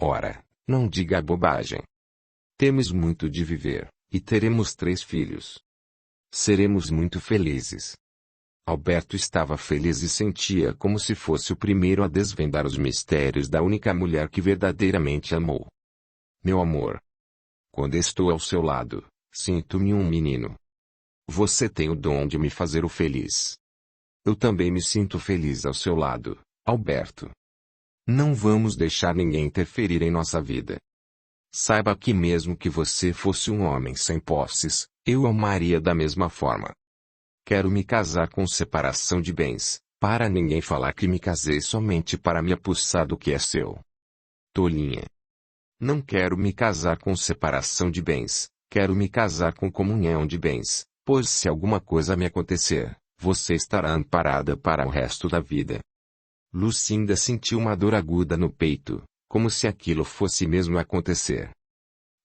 Ora, não diga bobagem. Temos muito de viver, e teremos 3 filhos. Seremos muito felizes. Alberto estava feliz e sentia como se fosse o primeiro a desvendar os mistérios da única mulher que verdadeiramente amou. Meu amor. Quando estou ao seu lado, sinto-me um menino. Você tem o dom de me fazer o feliz. Eu também me sinto feliz ao seu lado, Alberto. Não vamos deixar ninguém interferir em nossa vida. Saiba que mesmo que você fosse um homem sem posses, eu amaria da mesma forma. Quero me casar com separação de bens, para ninguém falar que me casei somente para me apossar do que é seu. Tolinha. Não quero me casar com separação de bens, quero me casar com comunhão de bens, pois se alguma coisa me acontecer, você estará amparada para o resto da vida. Lucinda sentiu uma dor aguda no peito, como se aquilo fosse mesmo acontecer.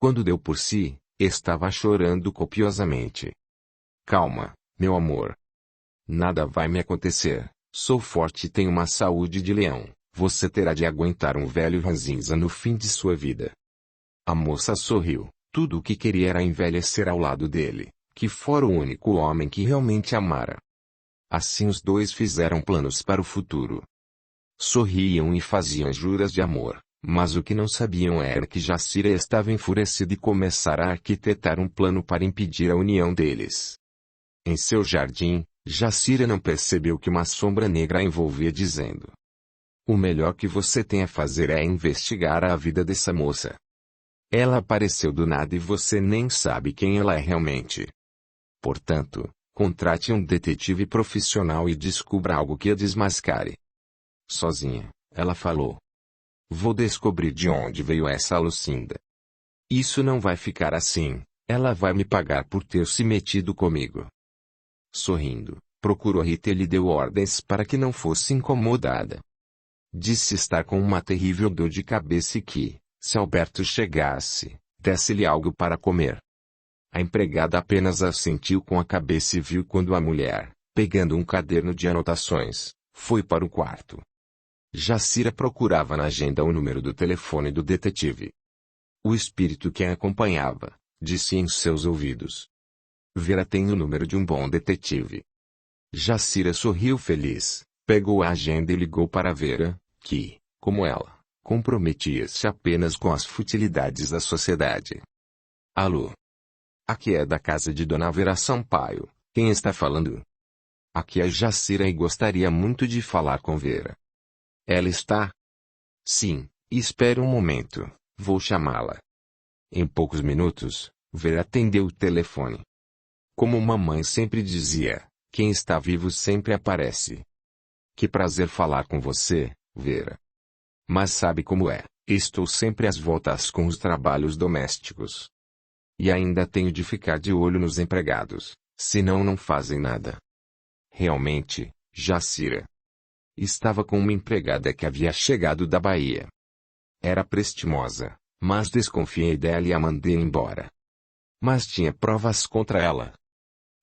Quando deu por si, estava chorando copiosamente. Calma, meu amor. Nada vai me acontecer, sou forte e tenho uma saúde de leão, você terá de aguentar um velho ranzinza no fim de sua vida. A moça sorriu, tudo o que queria era envelhecer ao lado dele, que fora o único homem que realmente amara. Assim os dois fizeram planos para o futuro. Sorriam e faziam juras de amor, mas o que não sabiam era que Jacira estava enfurecida e começara a arquitetar um plano para impedir a união deles. Em seu jardim, Jacira não percebeu que uma sombra negra a envolvia dizendo: o melhor que você tem a fazer é investigar a vida dessa moça. Ela apareceu do nada e você nem sabe quem ela é realmente. Portanto, contrate um detetive profissional e descubra algo que a desmascare. Sozinha, ela falou. Vou descobrir de onde veio essa Lucinda. Isso não vai ficar assim, ela vai me pagar por ter se metido comigo. Sorrindo, procurou Rita e lhe deu ordens para que não fosse incomodada. Disse estar com uma terrível dor de cabeça e que, se Alberto chegasse, desse-lhe algo para comer. A empregada apenas assentiu com a cabeça e viu quando a mulher, pegando um caderno de anotações, foi para o quarto. Jacira procurava na agenda o número do telefone do detetive. O espírito que a acompanhava, disse em seus ouvidos. Vera tem o número de um bom detetive. Jacira sorriu feliz, pegou a agenda e ligou para Vera, que, como ela, comprometia-se apenas com as futilidades da sociedade. Alô? Aqui é da casa de Dona Vera Sampaio, quem está falando? Aqui é Jacira e gostaria muito de falar com Vera. Ela está? Sim, espere um momento, vou chamá-la. Em poucos minutos, Vera atendeu o telefone. Como mamãe sempre dizia, quem está vivo sempre aparece. Que prazer falar com você, Vera. Mas sabe como é, estou sempre às voltas com os trabalhos domésticos. E ainda tenho de ficar de olho nos empregados, senão não fazem nada. Realmente, Jacira estava com uma empregada que havia chegado da Bahia. Era prestimosa, mas desconfiei dela e a mandei embora. Mas tinha provas contra ela.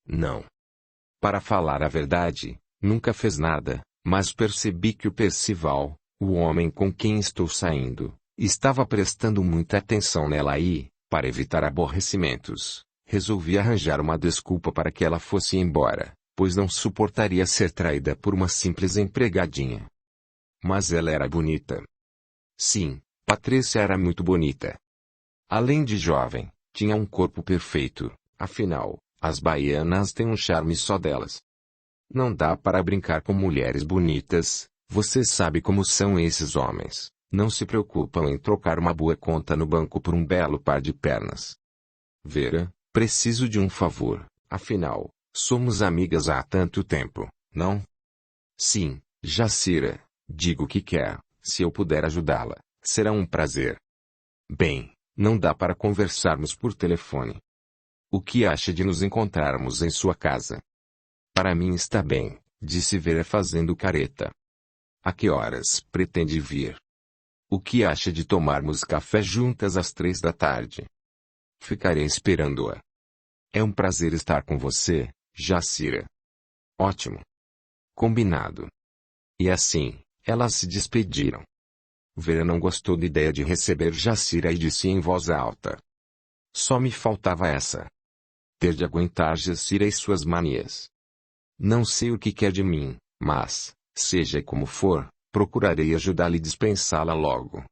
Não. Para falar a verdade, nunca fez nada, mas percebi que o Percival, o homem com quem estou saindo, estava prestando muita atenção nela e, para evitar aborrecimentos, resolvi arranjar uma desculpa para que ela fosse embora, pois não suportaria ser traída por uma simples empregadinha. Mas ela era bonita. Sim, Patrícia era muito bonita. Além de jovem, tinha um corpo perfeito, afinal, as baianas têm um charme só delas. Não dá para brincar com mulheres bonitas, você sabe como são esses homens, não se preocupam em trocar uma boa conta no banco por um belo par de pernas. Vera, preciso de um favor, afinal, somos amigas há tanto tempo, não? Sim, Jacira, diga o que quer, se eu puder ajudá-la, será um prazer. Bem, não dá para conversarmos por telefone. O que acha de nos encontrarmos em sua casa? Para mim está bem, disse Vera fazendo careta. A que horas pretende vir? O que acha de tomarmos café juntas às 3 da tarde? Ficarei esperando-a. É um prazer estar com você, Jacira. Ótimo. Combinado. E assim, elas se despediram. Vera não gostou da ideia de receber Jacira e disse em voz alta. Só me faltava essa. Ter de aguentar Jacira e suas manias. Não sei o que quer de mim, mas, seja como for, procurarei ajudá-la e dispensá-la logo.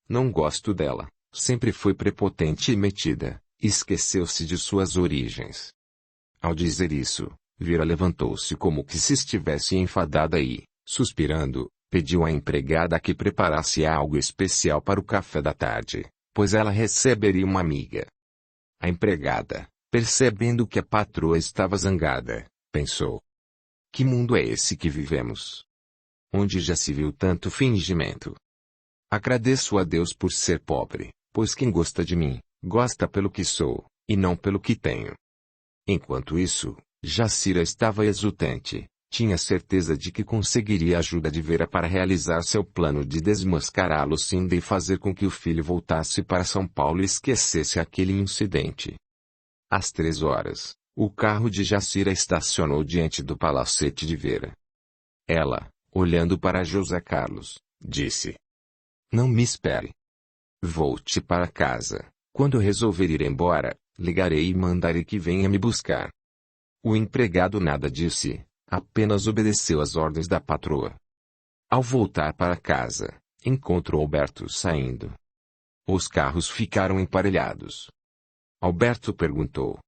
Não gosto dela, sempre foi prepotente e metida, esqueceu-se de suas origens. Ao dizer isso, Vera levantou-se como que se estivesse enfadada e, suspirando, pediu à empregada que preparasse algo especial para o café da tarde, pois ela receberia uma amiga. A empregada, percebendo que a patroa estava zangada, pensou: que mundo é esse que vivemos? Onde já se viu tanto fingimento? Agradeço a Deus por ser pobre, pois quem gosta de mim, gosta pelo que sou, e não pelo que tenho. Enquanto isso, Jacira estava exultante, tinha certeza de que conseguiria a ajuda de Vera para realizar seu plano de desmascarar Lucinda e fazer com que o filho voltasse para São Paulo e esquecesse aquele incidente. Às 3 horas, o carro de Jacira estacionou diante do palacete de Vera. Ela, olhando para José Carlos, disse: não me espere. Volte para casa. Quando resolver ir embora, ligarei e mandarei que venha me buscar. O empregado nada disse, apenas obedeceu às ordens da patroa. Ao voltar para casa, encontrou Alberto saindo. Os carros ficaram emparelhados. Alberto perguntou: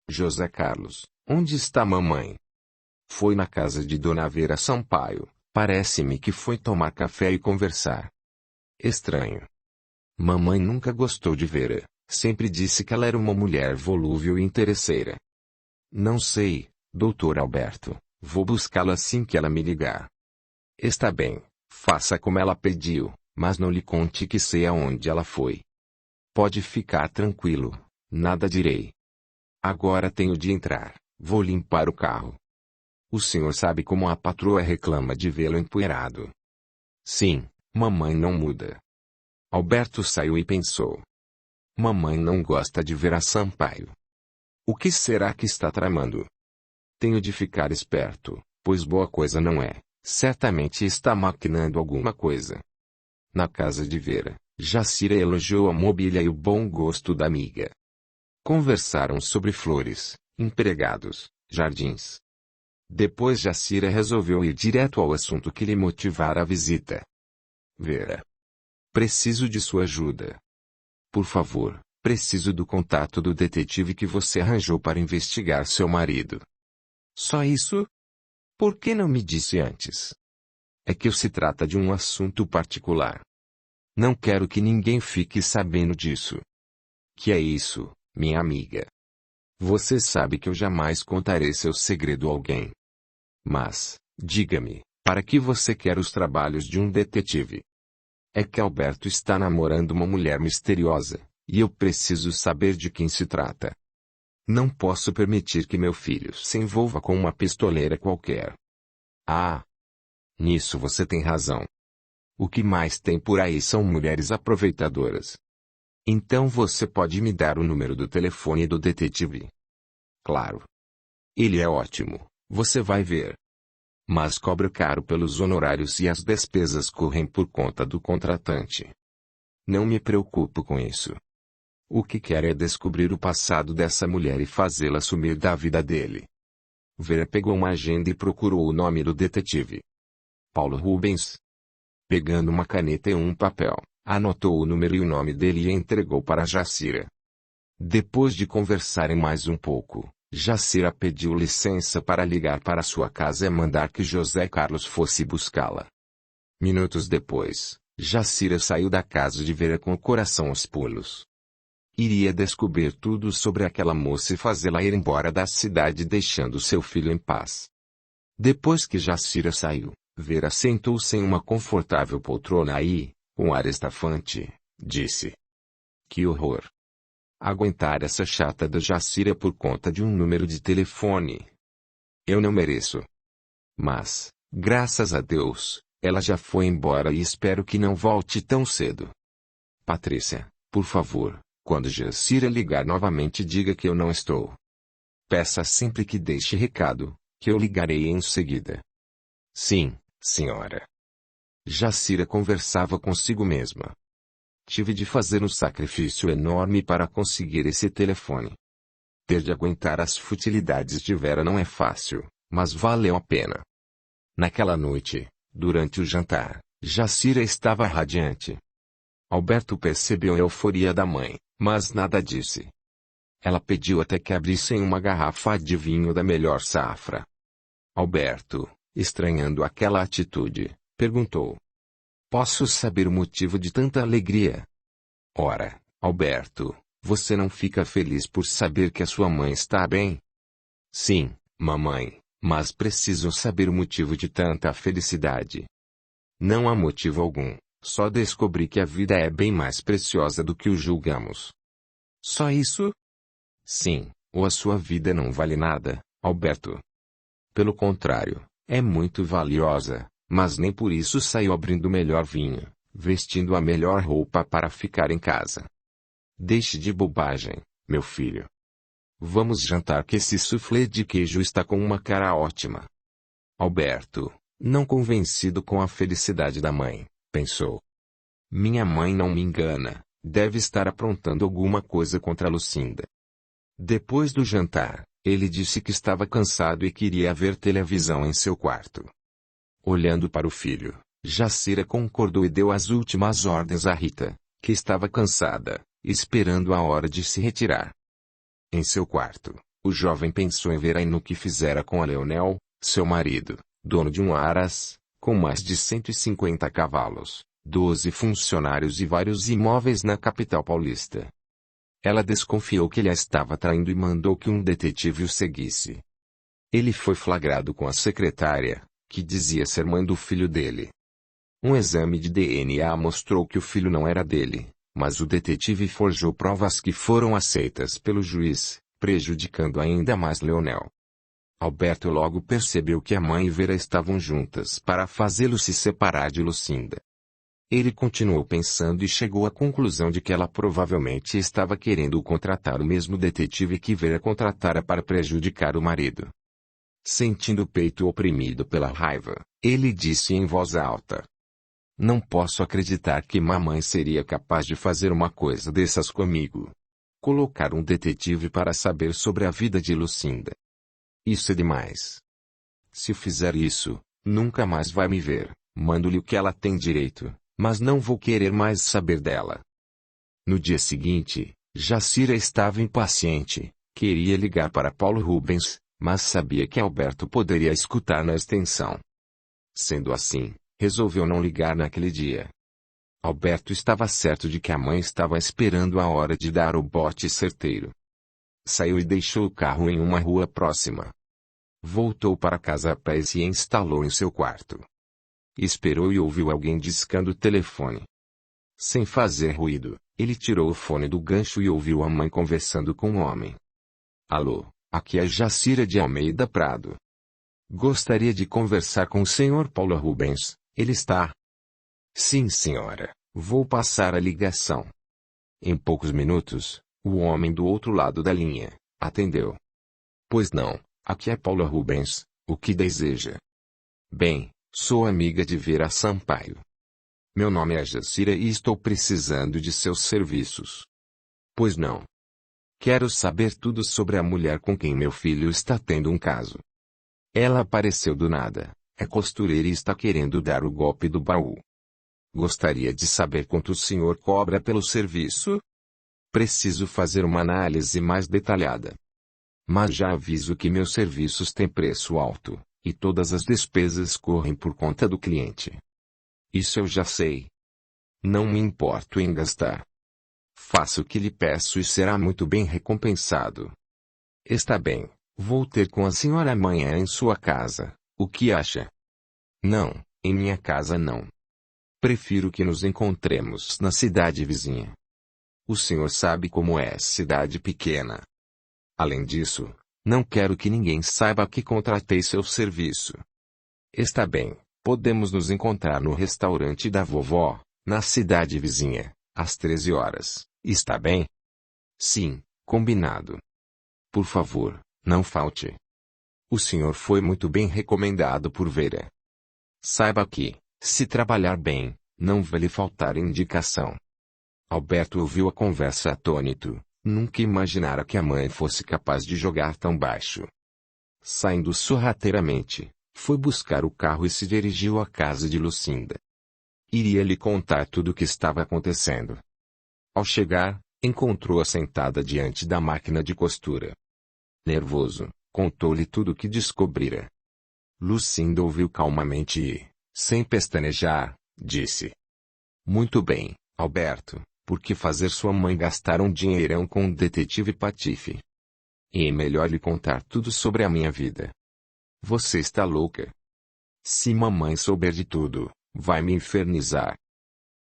José Carlos, onde está mamãe? Foi na casa de Dona Vera Sampaio, parece-me que foi tomar café e conversar. Estranho. Mamãe nunca gostou de Vera, sempre disse que ela era uma mulher volúvel e interesseira. Não sei, doutor Alberto, vou buscá-la assim que ela me ligar. Está bem, faça como ela pediu, mas não lhe conte que sei aonde ela foi. Pode ficar tranquilo, nada direi. Agora tenho de entrar, vou limpar o carro. O senhor sabe como a patroa reclama de vê-lo empoeirado. Sim, mamãe não muda. Alberto saiu e pensou. Mamãe não gosta de Vera Sampaio. O que será que está tramando? Tenho de ficar esperto, pois boa coisa não é, certamente está maquinando alguma coisa. Na casa de Vera, Jacira elogiou a mobília e o bom gosto da amiga. Conversaram sobre flores, empregados, jardins. Depois Jacira resolveu ir direto ao assunto que lhe motivara a visita. Vera. Preciso de sua ajuda. Por favor, preciso do contato do detetive que você arranjou para investigar seu marido. Só isso? Por que não me disse antes? É que se trata de um assunto particular. Não quero que ninguém fique sabendo disso. Que é isso, minha amiga? Você sabe que eu jamais contarei seu segredo a alguém. Mas, diga-me, para que você quer os trabalhos de um detetive? É que Alberto está namorando uma mulher misteriosa, e eu preciso saber de quem se trata. Não posso permitir que meu filho se envolva com uma pistoleira qualquer. Ah! Nisso você tem razão. O que mais tem por aí são mulheres aproveitadoras. Então você pode me dar o número do telefone do detetive? Claro. Ele é ótimo, você vai ver. Mas cobra caro pelos honorários e as despesas correm por conta do contratante. Não me preocupo com isso. O que quero é descobrir o passado dessa mulher e fazê-la sumir da vida dele. Vera pegou uma agenda e procurou o nome do detetive. Paulo Rubens. Pegando uma caneta e um papel, anotou o número e o nome dele e entregou para Jacira. Depois de conversarem mais um pouco, Jacira pediu licença para ligar para sua casa e mandar que José Carlos fosse buscá-la. Minutos depois, Jacira saiu da casa de Vera com o coração aos pulos. Iria descobrir tudo sobre aquela moça e fazê-la ir embora da cidade deixando seu filho em paz. Depois que Jacira saiu, Vera sentou-se em uma confortável poltrona e, com ar estafante, disse: que horror! Aguentar essa chata da Jacira por conta de um número de telefone. Eu não mereço. Mas, graças a Deus, ela já foi embora e espero que não volte tão cedo. Patrícia, por favor, quando Jacira ligar novamente diga que eu não estou. Peça sempre que deixe recado, que eu ligarei em seguida. Sim, senhora. Jacira conversava consigo mesma. Tive de fazer um sacrifício enorme para conseguir esse telefone. Ter de aguentar as futilidades de Vera não é fácil, mas valeu a pena. Naquela noite, durante o jantar, Jacira estava radiante. Alberto percebeu a euforia da mãe, mas nada disse. Ela pediu até que abrissem uma garrafa de vinho da melhor safra. Alberto, estranhando aquela atitude, perguntou: "Posso saber o motivo de tanta alegria?" "Ora, Alberto, você não fica feliz por saber que a sua mãe está bem?" "Sim, mamãe, mas preciso saber o motivo de tanta felicidade." "Não há motivo algum, só descobri que a vida é bem mais preciosa do que o julgamos." "Só isso?" "Sim, ou a sua vida não vale nada, Alberto. Pelo contrário, é muito valiosa, mas nem por isso saiu abrindo o melhor vinho, vestindo a melhor roupa para ficar em casa. Deixe de bobagem, meu filho. Vamos jantar que esse soufflé de queijo está com uma cara ótima." Alberto, não convencido com a felicidade da mãe, pensou: "Minha mãe não me engana, deve estar aprontando alguma coisa contra Lucinda." Depois do jantar, ele disse que estava cansado e queria ver televisão em seu quarto. Olhando para o filho, Jacira concordou e deu as últimas ordens a Rita, que estava cansada, esperando a hora de se retirar. Em seu quarto, o jovem pensou em Vera e no que fizera com a Leonel, seu marido, dono de um Aras, com mais de 150 cavalos, 12 funcionários e vários imóveis na capital paulista. Ela desconfiou que ele a estava traindo e mandou que um detetive o seguisse. Ele foi flagrado com a secretária, que dizia ser mãe do filho dele. Um exame de DNA mostrou que o filho não era dele, mas o detetive forjou provas que foram aceitas pelo juiz, prejudicando ainda mais Leonel. Alberto logo percebeu que a mãe e Vera estavam juntas para fazê-lo se separar de Lucinda. Ele continuou pensando e chegou à conclusão de que ela provavelmente estava querendo contratar o mesmo detetive que Vera contratara para prejudicar o marido. Sentindo o peito oprimido pela raiva, ele disse em voz alta: "Não posso acreditar que mamãe seria capaz de fazer uma coisa dessas comigo. Colocar um detetive para saber sobre a vida de Lucinda. Isso é demais. Se fizer isso, nunca mais vai me ver. Mando-lhe o que ela tem direito, mas não vou querer mais saber dela." No dia seguinte, Jacira estava impaciente, queria ligar para Paulo Rubens, mas sabia que Alberto poderia escutar na extensão. Sendo assim, resolveu não ligar naquele dia. Alberto estava certo de que a mãe estava esperando a hora de dar o bote certeiro. Saiu e deixou o carro em uma rua próxima. Voltou para casa a pé e se instalou em seu quarto. Esperou e ouviu alguém discando o telefone. Sem fazer ruído, ele tirou o fone do gancho e ouviu a mãe conversando com um homem. "Alô, aqui é Jacira de Almeida Prado. Gostaria de conversar com o Sr. Paulo Rubens, ele está?" "Sim, senhora, vou passar a ligação." Em poucos minutos, o homem do outro lado da linha atendeu. "Pois não, aqui é Paulo Rubens, o que deseja?" "Bem, sou amiga de Vera Sampaio. Meu nome é Jacira e estou precisando de seus serviços." "Pois não." "Quero saber tudo sobre a mulher com quem meu filho está tendo um caso. Ela apareceu do nada, é costureira e está querendo dar o golpe do baú. Gostaria de saber quanto o senhor cobra pelo serviço? Preciso fazer uma análise mais detalhada. Mas já aviso que meus serviços têm preço alto, e todas as despesas correm por conta do cliente. Isso eu já sei. Não me importo em gastar. Faça o que lhe peço e será muito bem recompensado." "Está bem, vou ter com a senhora amanhã em sua casa, o que acha?" "Não, em minha casa não. Prefiro que nos encontremos na cidade vizinha. O senhor sabe como é cidade pequena. Além disso, não quero que ninguém saiba que contratei seu serviço." "Está bem, podemos nos encontrar no restaurante da vovó, na cidade vizinha, às 13 horas, está bem?" "Sim, combinado. Por favor, não falte. O senhor foi muito bem recomendado por Vera. Saiba que, Se trabalhar bem, não vai lhe faltar indicação. Alberto ouviu a conversa atônito. Nunca imaginara que a mãe fosse capaz de jogar tão baixo. Saindo sorrateiramente, foi buscar o carro e se dirigiu à casa de Lucinda. Iria lhe contar tudo o que estava acontecendo. Ao chegar, encontrou-a sentada diante da máquina de costura. Nervoso, contou-lhe tudo o que descobrira. Lucinda ouviu calmamente e, sem pestanejar, disse: Muito bem, Alberto, por que fazer sua mãe gastar um dinheirão com um detetive patife? E é melhor lhe contar tudo sobre a minha vida. Você está louca? Se mamãe souber de tudo, vai me infernizar.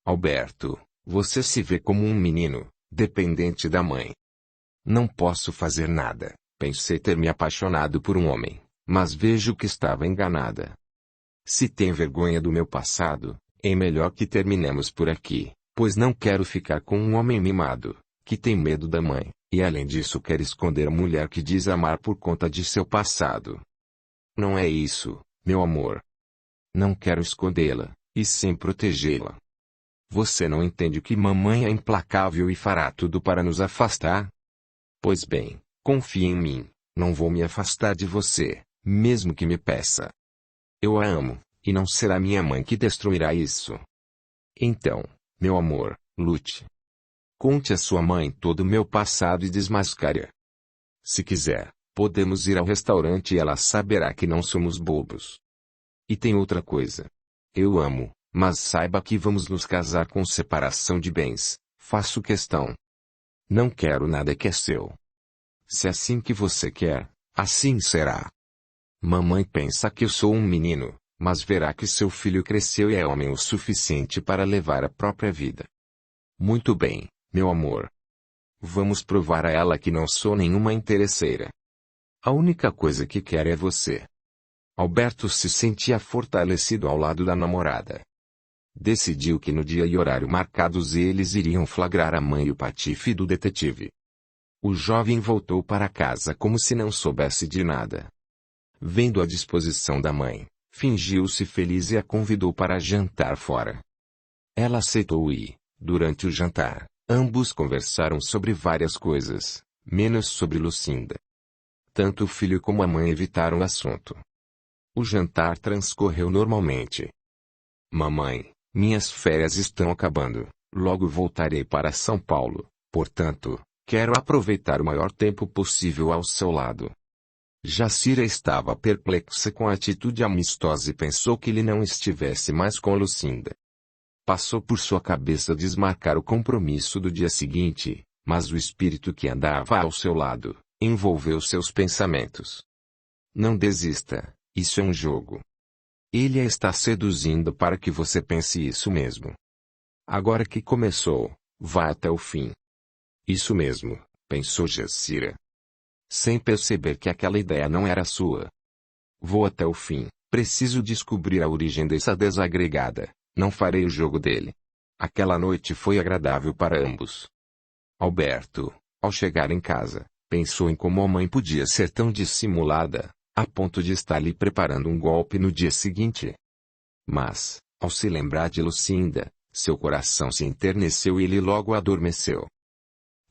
Alberto, você se vê como um menino, dependente da mãe. Não posso fazer nada. Pensei ter me apaixonado por um homem, mas vejo que estava enganada. Se tem vergonha do meu passado, é melhor que terminemos por aqui, pois não quero ficar com um homem mimado, que tem medo da mãe, e além disso quer esconder a mulher que diz amar por conta de seu passado. Não é isso, meu amor. Não quero escondê-la, e sim protegê-la. Você não entende que mamãe é implacável e fará tudo para nos afastar? Pois bem, confie em mim, não vou me afastar de você, mesmo que me peça. Eu a amo, e não será minha mãe que destruirá isso. Então, meu amor, lute. Conte à sua mãe todo o meu passado e desmascare-a. Se quiser, podemos ir ao restaurante e ela saberá que não somos bobos. E tem outra coisa. Eu amo, mas saiba que vamos nos casar com separação de bens, faço questão. Não quero nada que é seu. Se é assim que você quer, assim será. Mamãe pensa que eu sou um menino, mas verá que seu filho cresceu e é homem o suficiente para levar a própria vida. Muito bem, meu amor. Vamos provar a ela que não sou nenhuma interesseira. A única coisa que quero é você. Alberto se sentia fortalecido ao lado da namorada. Decidiu que no dia e horário marcados eles iriam flagrar a mãe e o patife do detetive. O jovem voltou para casa como se não soubesse de nada. Vendo a disposição da mãe, fingiu-se feliz e a convidou para jantar fora. Ela aceitou e, durante o jantar, ambos conversaram sobre várias coisas, menos sobre Lucinda. Tanto o filho como a mãe evitaram o assunto. O jantar transcorreu normalmente. Mamãe, minhas férias estão acabando, logo voltarei para São Paulo, portanto, quero aproveitar o maior tempo possível ao seu lado. Jacira estava perplexa com a atitude amistosa e pensou que ele não estivesse mais com Lucinda. Passou por sua cabeça desmarcar o compromisso do dia seguinte, mas o espírito que andava ao seu lado, envolveu seus pensamentos. Não desista, isso é um jogo. Ele a está seduzindo para que você pense isso mesmo. Agora que começou, vá até o fim. Isso mesmo, pensou Jacira. Sem perceber que aquela ideia não era sua. Vou até o fim, preciso descobrir a origem dessa desagregada, não farei o jogo dele. Aquela noite foi agradável para ambos. Alberto, ao chegar em casa, pensou em como a mãe podia ser tão dissimulada, a ponto de estar lhe preparando um golpe no dia seguinte. Mas, ao se lembrar de Lucinda, seu coração se enterneceu e ele logo adormeceu.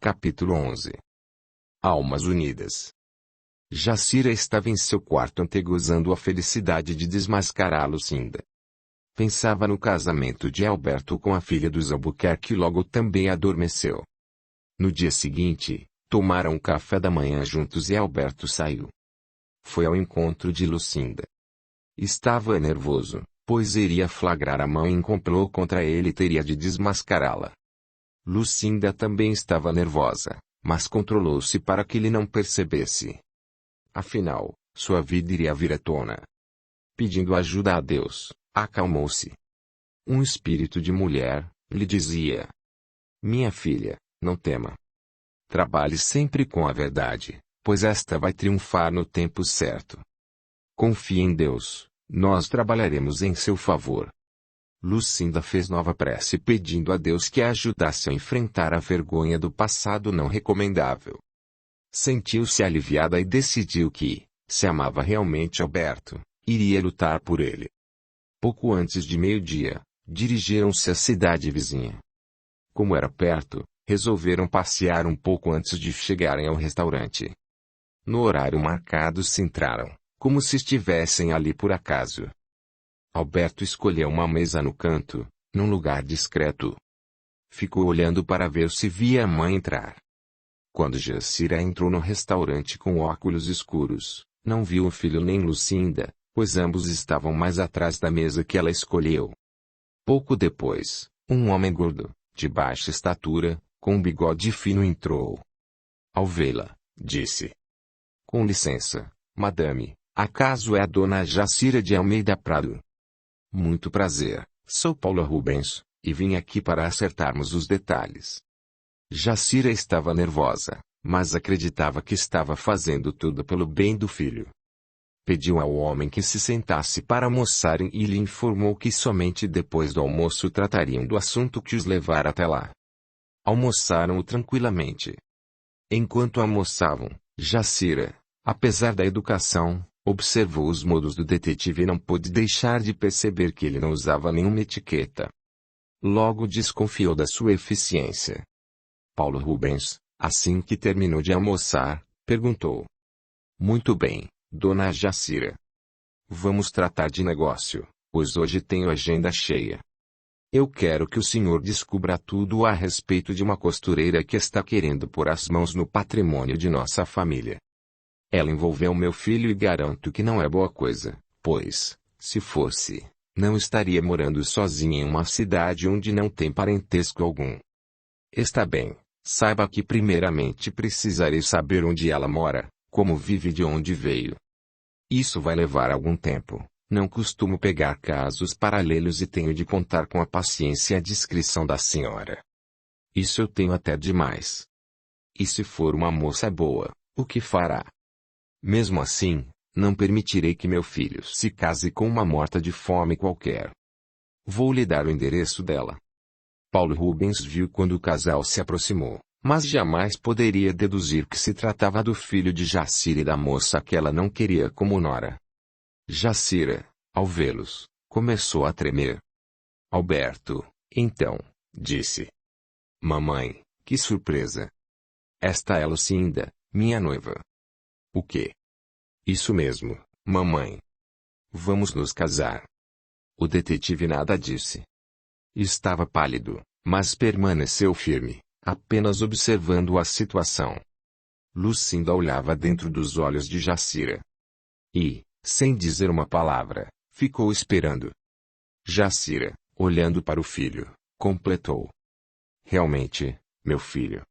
Capítulo 11. Almas Unidas. Jacira estava em seu quarto antegozando a felicidade de desmascarar Lucinda. Pensava no casamento de Alberto com a filha dos Albuquerque e logo também adormeceu. No dia seguinte, tomaram café da manhã juntos e Alberto saiu. Foi ao encontro de Lucinda. Estava nervoso, pois iria flagrar a mão em complô contra ele e teria de desmascará-la. Lucinda também estava nervosa, mas controlou-se para que ele não percebesse. Afinal, sua vida iria vir à tona. Pedindo ajuda a Deus, acalmou-se. Um espírito de mulher, lhe dizia: Minha filha, não tema. Trabalhe sempre com a verdade, pois esta vai triunfar no tempo certo. Confie em Deus, nós trabalharemos em seu favor. Lucinda fez nova prece pedindo a Deus que a ajudasse a enfrentar a vergonha do passado não recomendável. Sentiu-se aliviada e decidiu que, se amava realmente Alberto, iria lutar por ele. Pouco antes de meio-dia, dirigiram-se à cidade vizinha. Como era perto, resolveram passear um pouco antes de chegarem ao restaurante. No horário marcado se entraram, como se estivessem ali por acaso. Alberto escolheu uma mesa no canto, num lugar discreto. Ficou olhando para ver se via a mãe entrar. Quando Jacira entrou no restaurante com óculos escuros, não viu o filho nem Lucinda, pois ambos estavam mais atrás da mesa que ela escolheu. Pouco depois, um homem gordo, de baixa estatura, com um bigode fino entrou. Ao vê-la, disse: "Com licença, madame, acaso é a dona Jacira de Almeida Prado?" "Muito prazer, sou Paulo Rubens, e vim aqui para acertarmos os detalhes." Jacira estava nervosa, mas acreditava que estava fazendo tudo pelo bem do filho. Pediu ao homem que se sentasse para almoçarem e lhe informou que somente depois do almoço tratariam do assunto que os levara até lá. Almoçaram tranquilamente. Enquanto almoçavam, Jacira, apesar da educação, observou os modos do detetive e não pôde deixar de perceber que ele não usava nenhuma etiqueta. Logo desconfiou da sua eficiência. Paulo Rubens, assim que terminou de almoçar, perguntou: "Muito bem, dona Jacira. Vamos tratar de negócio, pois hoje tenho agenda cheia. Eu quero que o senhor descubra tudo a respeito de uma costureira que está querendo pôr as mãos no patrimônio de nossa família. Ela envolveu meu filho e garanto que não é boa coisa, pois, se fosse, não estaria morando sozinha em uma cidade onde não tem parentesco algum. Está bem, saiba que primeiramente precisarei saber onde ela mora, como vive e de onde veio. Isso vai levar algum tempo, não costumo pegar casos paralelos e tenho de contar com a paciência e a discrição da senhora. Isso eu tenho até demais. E se for uma moça boa, o que fará? Mesmo assim, não permitirei que meu filho se case com uma morta de fome qualquer. Vou lhe dar o endereço dela." Paulo Rubens viu quando o casal se aproximou, mas jamais poderia deduzir que se tratava do filho de Jacira e da moça que ela não queria como nora. Jacira, ao vê-los, começou a tremer. Alberto, então, disse: "Mamãe, que surpresa! Esta é Lucinda, minha noiva." "O quê?" "Isso mesmo, mamãe. Vamos nos casar." O detetive nada disse. Estava pálido, mas permaneceu firme, apenas observando a situação. Lucinda olhava dentro dos olhos de Jacira. E, sem dizer uma palavra, ficou esperando. Jacira, olhando para o filho, completou: "Realmente, meu filho.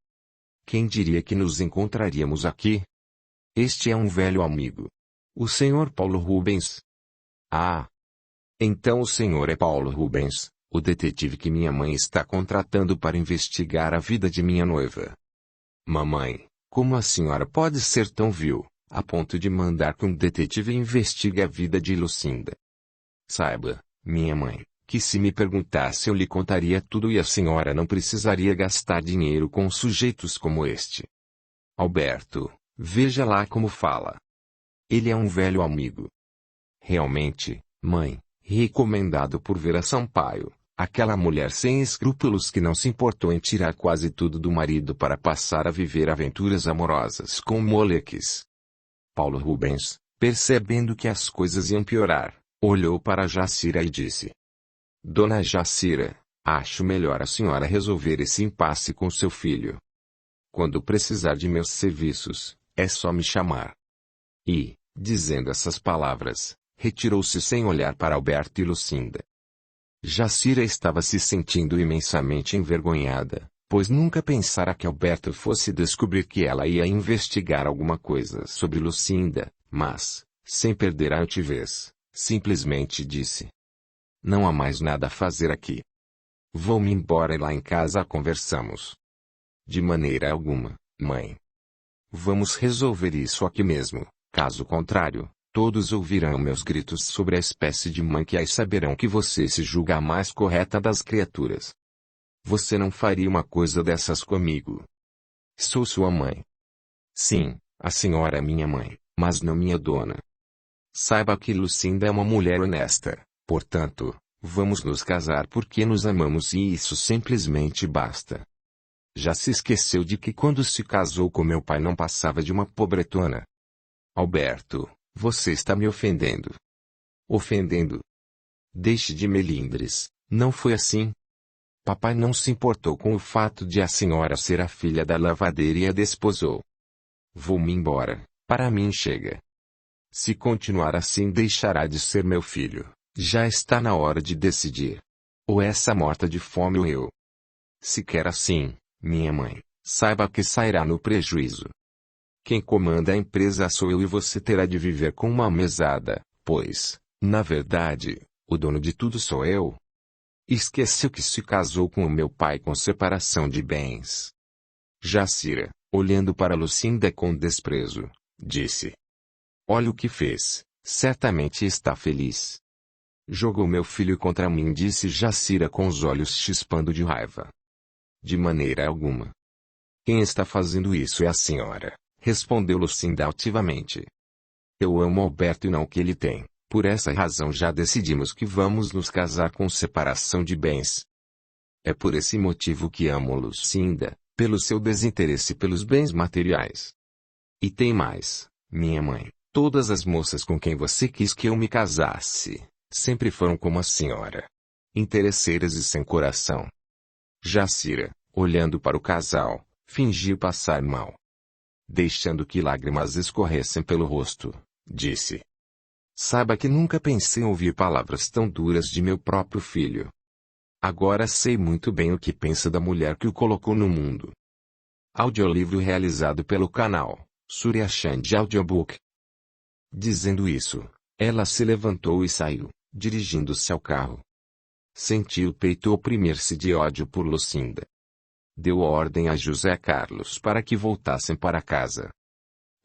Quem diria que nos encontraríamos aqui? Este é um velho amigo. O senhor Paulo Rubens." "Ah. Então o senhor é Paulo Rubens, o detetive que minha mãe está contratando para investigar a vida de minha noiva." "Mamãe, como a senhora pode ser tão vil, a ponto de mandar que um detetive investigue a vida de Lucinda?" "Saiba, minha mãe, que se me perguntasse eu lhe contaria tudo e a senhora não precisaria gastar dinheiro com sujeitos como este." "Alberto, veja lá como fala. Ele é um velho amigo." "Realmente, mãe, recomendado por Vera Sampaio, aquela mulher sem escrúpulos que não se importou em tirar quase tudo do marido para passar a viver aventuras amorosas com moleques." Paulo Rubens, percebendo que as coisas iam piorar, olhou para Jacira e disse: "Dona Jacira, acho melhor a senhora resolver esse impasse com seu filho. Quando precisar de meus serviços, é só me chamar." E, dizendo essas palavras, retirou-se sem olhar para Alberto e Lucinda. Jacira estava se sentindo imensamente envergonhada, pois nunca pensara que Alberto fosse descobrir que ela ia investigar alguma coisa sobre Lucinda, mas, sem perder a altivez, simplesmente disse: "Não há mais nada a fazer aqui. Vou-me embora e lá em casa conversamos." "De maneira alguma, mãe. Vamos resolver isso aqui mesmo, caso contrário, todos ouvirão meus gritos sobre a espécie de mãe que há e saberão que você se julga a mais correta das criaturas. Você não faria uma coisa dessas comigo. Sou sua mãe. Sim, a senhora é minha mãe, mas não minha dona. Saiba que Lucinda é uma mulher honesta, Portanto, vamos nos casar porque nos amamos e isso simplesmente basta. Já se esqueceu de que quando se casou com meu pai não passava de uma pobretona? Alberto, você está me ofendendo. Ofendendo? Deixe de melindres, não foi assim? Papai não se importou com o fato de a senhora ser a filha da lavadeira e a desposou. Vou-me embora, para mim chega. Se continuar assim deixará de ser meu filho, já está na hora de decidir. Ou essa morta de fome ou eu. Se quer assim, minha mãe, saiba que sairá no prejuízo. Quem comanda a empresa sou eu e você terá de viver com uma mesada, pois, na verdade, o dono de tudo sou eu. Esqueceu que se casou com o meu pai com separação de bens. Jacira, olhando para Lucinda com desprezo, disse: olha o que fez, certamente está feliz. Jogou meu filho contra mim, disse Jacira com os olhos chispando de raiva. De maneira alguma. Quem está fazendo isso é a senhora, respondeu Lucinda altivamente. Eu amo Alberto e não o que ele tem, por essa razão já decidimos que vamos nos casar com separação de bens. É por esse motivo que amo Lucinda, pelo seu desinteresse pelos bens materiais. E tem mais, minha mãe, todas as moças com quem você quis que eu me casasse, sempre foram como a senhora. Interesseiras e sem coração. Jacira, olhando para o casal, fingiu passar mal. Deixando que lágrimas escorressem pelo rosto, disse: saiba que nunca pensei em ouvir palavras tão duras de meu próprio filho. Agora sei muito bem o que pensa da mulher que o colocou no mundo. Audiolivro realizado pelo canal Surya Chand Audiobook. Dizendo isso, ela se levantou e saiu, dirigindo-se ao carro. Sentiu o peito oprimir-se de ódio por Lucinda. Deu ordem a José Carlos para que voltassem para casa.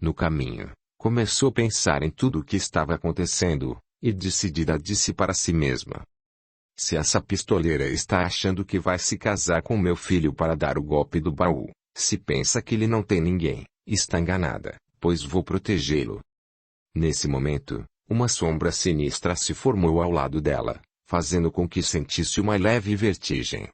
No caminho, começou a pensar em tudo o que estava acontecendo, e decidida disse para si mesma: se essa pistoleira está achando que vai se casar com meu filho para dar o golpe do baú, se pensa que ele não tem ninguém, está enganada, pois vou protegê-lo. Nesse momento, uma sombra sinistra se formou ao lado dela, fazendo com que sentisse uma leve vertigem.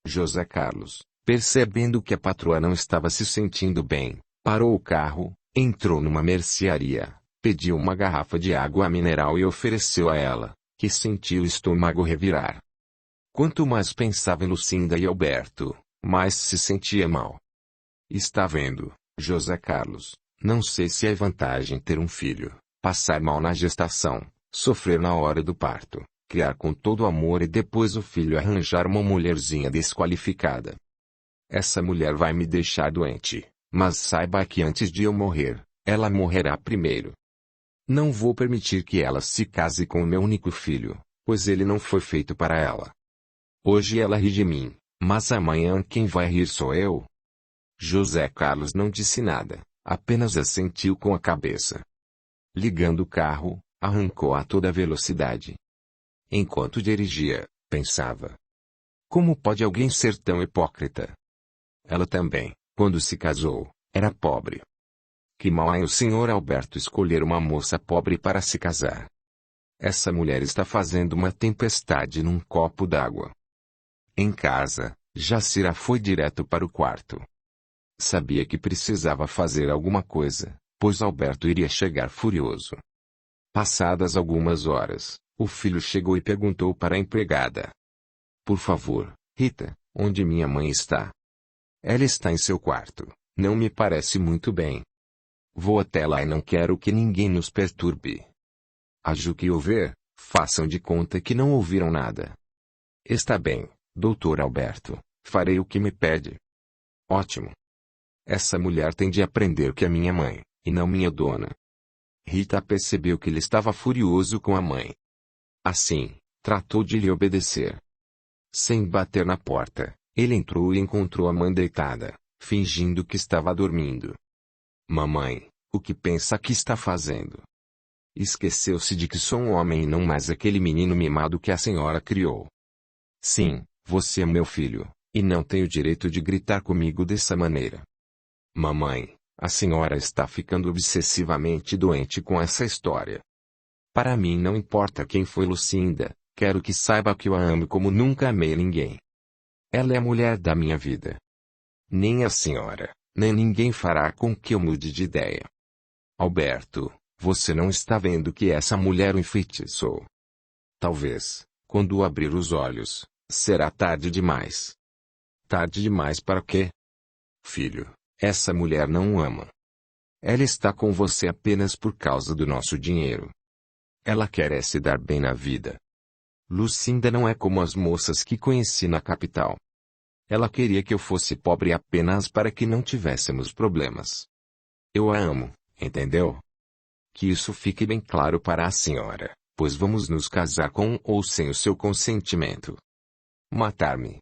José Carlos, percebendo que a patroa não estava se sentindo bem, parou o carro, entrou numa mercearia, pediu uma garrafa de água mineral e ofereceu a ela, que sentiu o estômago revirar. Quanto mais pensava em Lucinda e Alberto, mais se sentia mal. Está vendo, José Carlos, não sei se é vantagem ter um filho, passar mal na gestação, sofrer na hora do parto, criar com todo amor e depois o filho arranjar uma mulherzinha desqualificada. Essa mulher vai me deixar doente, mas saiba que antes de eu morrer, ela morrerá primeiro. Não vou permitir que ela se case com o meu único filho, pois ele não foi feito para ela. Hoje ela ri de mim, mas amanhã quem vai rir sou eu. José Carlos não disse nada, apenas assentiu com a cabeça. Ligando o carro, arrancou a toda velocidade. Enquanto dirigia, pensava: como pode alguém ser tão hipócrita? Ela também, quando se casou, era pobre. Que mal é o senhor Alberto escolher uma moça pobre para se casar. Essa mulher está fazendo uma tempestade num copo d'água. Em casa, Jacira foi direto para o quarto. Sabia que precisava fazer alguma coisa, pois Alberto iria chegar furioso. Passadas algumas horas, o filho chegou e perguntou para a empregada: por favor, Rita, onde minha mãe está? Ela está em seu quarto, não me parece muito bem. Vou até lá e não quero que ninguém nos perturbe. Acho que ouvir, façam de conta que não ouviram nada. Está bem, doutor Alberto, farei o que me pede. Ótimo. Essa mulher tem de aprender que é minha mãe, e não minha dona. Rita percebeu que ele estava furioso com a mãe. Assim, tratou de lhe obedecer. Sem bater na porta, ele entrou e encontrou a mãe deitada, fingindo que estava dormindo. Mamãe, o que pensa que está fazendo? Esqueceu-se de que sou um homem e não mais aquele menino mimado que a senhora criou. Sim, você é meu filho, e não tem o direito de gritar comigo dessa maneira. Mamãe, a senhora está ficando obsessivamente doente com essa história. Para mim não importa quem foi Lucinda, quero que saiba que eu a amo como nunca amei ninguém. Ela é a mulher da minha vida. Nem a senhora, nem ninguém fará com que eu mude de ideia. Alberto, você não está vendo que essa mulher o enfeitiçou. Talvez, quando abrir os olhos, será tarde demais. Tarde demais para quê? Filho, essa mulher não o ama. Ela está com você apenas por causa do nosso dinheiro. Ela quer se dar bem na vida. Lucinda não é como as moças que conheci na capital. Ela queria que eu fosse pobre apenas para que não tivéssemos problemas. Eu a amo, entendeu? Que isso fique bem claro para a senhora, pois vamos nos casar com ou sem o seu consentimento. Matar-me.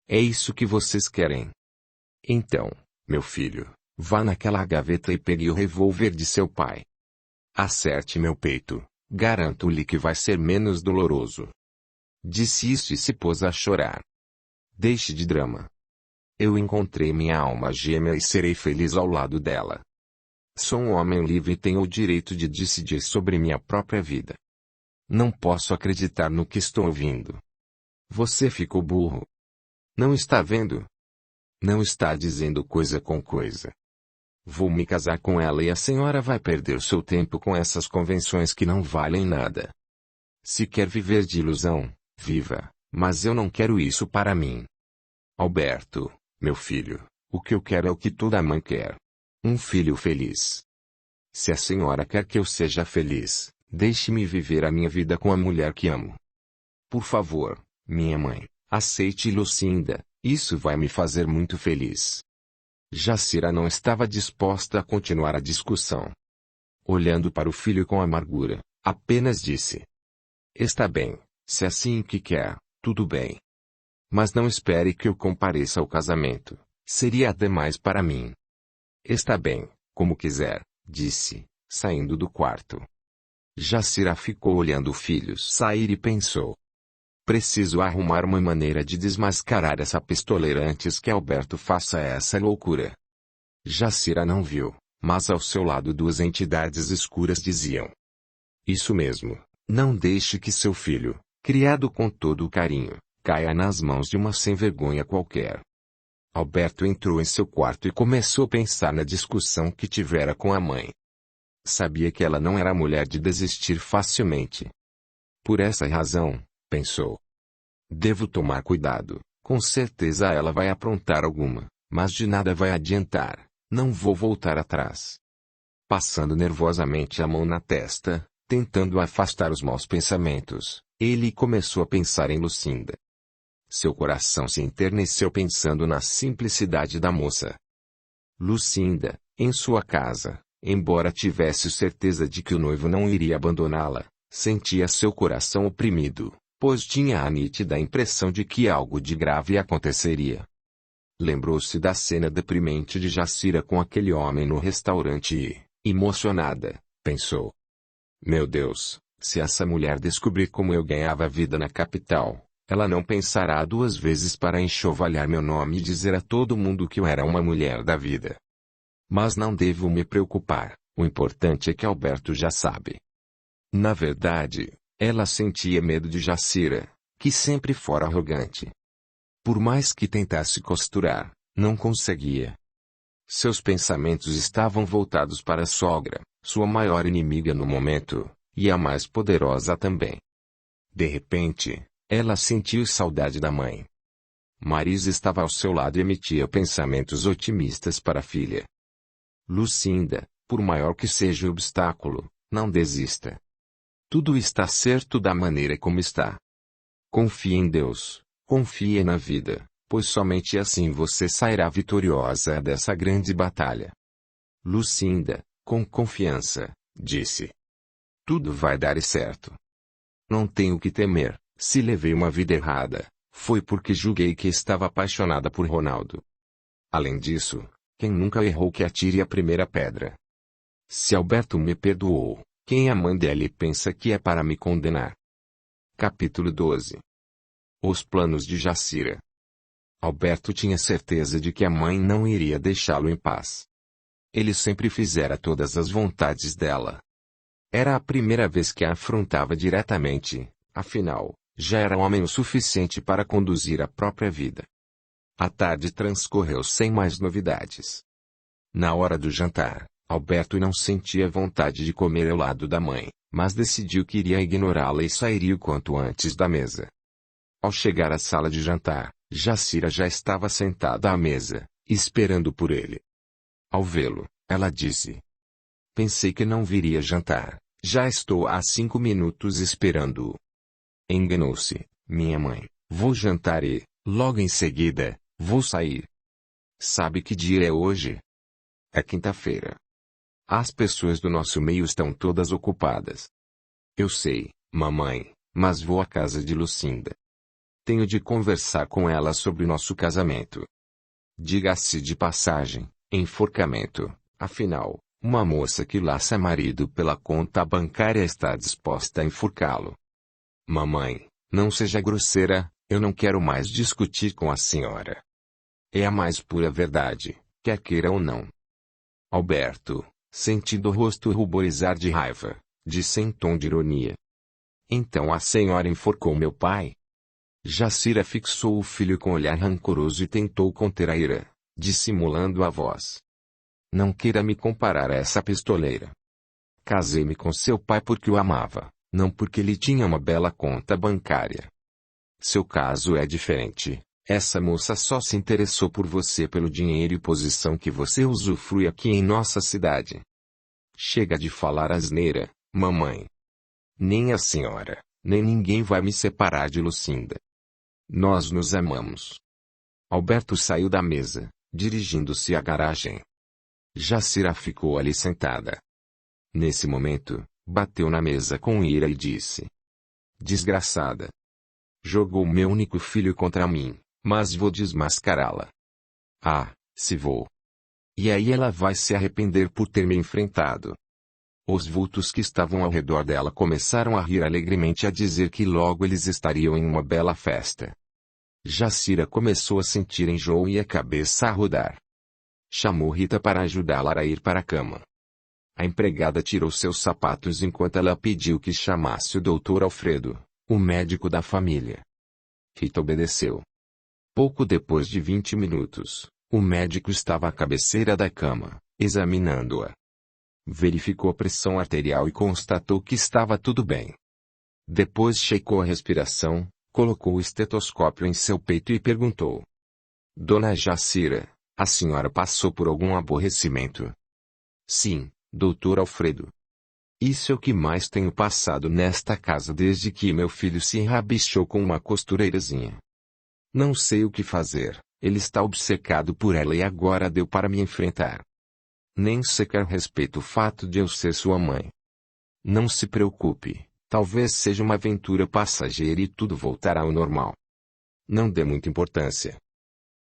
É isso que vocês querem. Então, meu filho, vá naquela gaveta e pegue o revólver de seu pai. Acerte meu peito, garanto-lhe que vai ser menos doloroso. Disse isso e se pôs a chorar. Deixe de drama. Eu encontrei minha alma gêmea e serei feliz ao lado dela. Sou um homem livre e tenho o direito de decidir sobre minha própria vida. Não posso acreditar no que estou ouvindo. Você ficou burro. Não está vendo? Não está dizendo coisa com coisa. Vou me casar com ela e a senhora vai perder seu tempo com essas convenções que não valem nada. Se quer viver de ilusão, viva, mas eu não quero isso para mim. Alberto, meu filho, o que eu quero é o que toda mãe quer. Um filho feliz. Se a senhora quer que eu seja feliz, deixe-me viver a minha vida com a mulher que amo. Por favor, minha mãe, aceite Lucinda, isso vai me fazer muito feliz. Jacira não estava disposta a continuar a discussão. Olhando para o filho com amargura, apenas disse: Está bem, se é assim que quer, tudo bem. Mas não espere que eu compareça ao casamento, seria demais para mim. Está bem, como quiser, disse, saindo do quarto. Jacira ficou olhando o filho sair e pensou: preciso arrumar uma maneira de desmascarar essa pistoleira antes que Alberto faça essa loucura. Jacira não viu, mas ao seu lado duas entidades escuras diziam: Isso mesmo, não deixe que seu filho, criado com todo o carinho, caia nas mãos de uma sem-vergonha qualquer. Alberto entrou em seu quarto e começou a pensar na discussão que tivera com a mãe. Sabia que ela não era mulher de desistir facilmente. Por essa razão, pensou: devo tomar cuidado, com certeza ela vai aprontar alguma, mas de nada vai adiantar, não vou voltar atrás. Passando nervosamente a mão na testa, tentando afastar os maus pensamentos, ele começou a pensar em Lucinda. Seu coração se enterneceu pensando na simplicidade da moça. Lucinda, em sua casa, embora tivesse certeza de que o noivo não iria abandoná-la, sentia seu coração oprimido, pois tinha a nítida impressão de que algo de grave aconteceria. Lembrou-se da cena deprimente de Jacira com aquele homem no restaurante e, emocionada, pensou: Meu Deus, se essa mulher descobrir como eu ganhava vida na capital, ela não pensará duas vezes para enxovalhar meu nome e dizer a todo mundo que eu era uma mulher da vida. Mas não devo me preocupar, o importante é que Alberto já sabe. Na verdade, ela sentia medo de Jacira, que sempre fora arrogante. Por mais que tentasse costurar, não conseguia. Seus pensamentos estavam voltados para a sogra, sua maior inimiga no momento, e a mais poderosa também. De repente, ela sentiu saudade da mãe. Marisa estava ao seu lado e emitia pensamentos otimistas para a filha. Lucinda, por maior que seja o obstáculo, não desista. Tudo está certo da maneira como está. Confie em Deus, confie na vida, pois somente assim você sairá vitoriosa dessa grande batalha. Lucinda, com confiança, disse: Tudo vai dar certo. Não tenho que temer. Se levei uma vida errada, foi porque julguei que estava apaixonada por Ronaldo. Além disso, quem nunca errou que atire a primeira pedra. Se Alberto me perdoou, quem a mãe dele pensa que é para me condenar? Capítulo 12. Os planos de Jacira. Alberto tinha certeza de que a mãe não iria deixá-lo em paz. Ele sempre fizera todas as vontades dela. Era a primeira vez que a afrontava diretamente, afinal, já era homem o suficiente para conduzir a própria vida. A tarde transcorreu sem mais novidades. Na hora do jantar, Alberto não sentia vontade de comer ao lado da mãe, mas decidiu que iria ignorá-la e sairia o quanto antes da mesa. Ao chegar à sala de jantar, Jacira já estava sentada à mesa, esperando por ele. Ao vê-lo, ela disse: "Pensei que não viria jantar, já estou há 5 minutos esperando-o." Enganou-se, minha mãe. Vou jantar e, logo em seguida, vou sair. Sabe que dia é hoje? É quinta-feira. As pessoas do nosso meio estão todas ocupadas. Eu sei, mamãe, mas vou à casa de Lucinda. Tenho de conversar com ela sobre nosso casamento. Diga-se de passagem, enforcamento, afinal, uma moça que laça marido pela conta bancária está disposta a enforcá-lo. Mamãe, não seja grosseira, eu não quero mais discutir com a senhora. É a mais pura verdade, quer queira ou não. Alberto, sentindo o rosto ruborizar de raiva, disse em tom de ironia: "Então a senhora enforcou meu pai?" Jacira fixou o filho com olhar rancoroso e tentou conter a ira, dissimulando a voz. "Não queira me comparar a essa pistoleira. Casei-me com seu pai porque o amava, não porque ele tinha uma bela conta bancária. Seu caso é diferente. Essa moça só se interessou por você pelo dinheiro e posição que você usufrui aqui em nossa cidade. Chega de falar asneira, mamãe. Nem a senhora, nem ninguém vai me separar de Lucinda. Nós nos amamos." Alberto saiu da mesa, dirigindo-se à garagem. Jacira ficou ali sentada. Nesse momento, bateu na mesa com ira e disse: "Desgraçada. Jogou meu único filho contra mim, mas vou desmascará-la. Ah, se vou. E aí ela vai se arrepender por ter me enfrentado." Os vultos que estavam ao redor dela começaram a rir alegremente, a dizer que logo eles estariam em uma bela festa. Jacira começou a sentir enjoo e a cabeça a rodar. Chamou Rita para ajudá-la a ir para a cama. A empregada tirou seus sapatos enquanto ela pediu que chamasse o Dr. Alfredo, o médico da família. Rita obedeceu. Pouco depois de 20 minutos, o médico estava à cabeceira da cama, examinando-a. Verificou a pressão arterial e constatou que estava tudo bem. Depois checou a respiração, colocou o estetoscópio em seu peito e perguntou: "Dona Jacira, a senhora passou por algum aborrecimento?" "Sim, Dr. Alfredo. Isso é o que mais tenho passado nesta casa desde que meu filho se enrabichou com uma costureirazinha. Não sei o que fazer, ele está obcecado por ela e agora deu para me enfrentar. Nem sequer respeito o fato de eu ser sua mãe. Não se preocupe, talvez seja uma aventura passageira e tudo voltará ao normal. Não dê muita importância."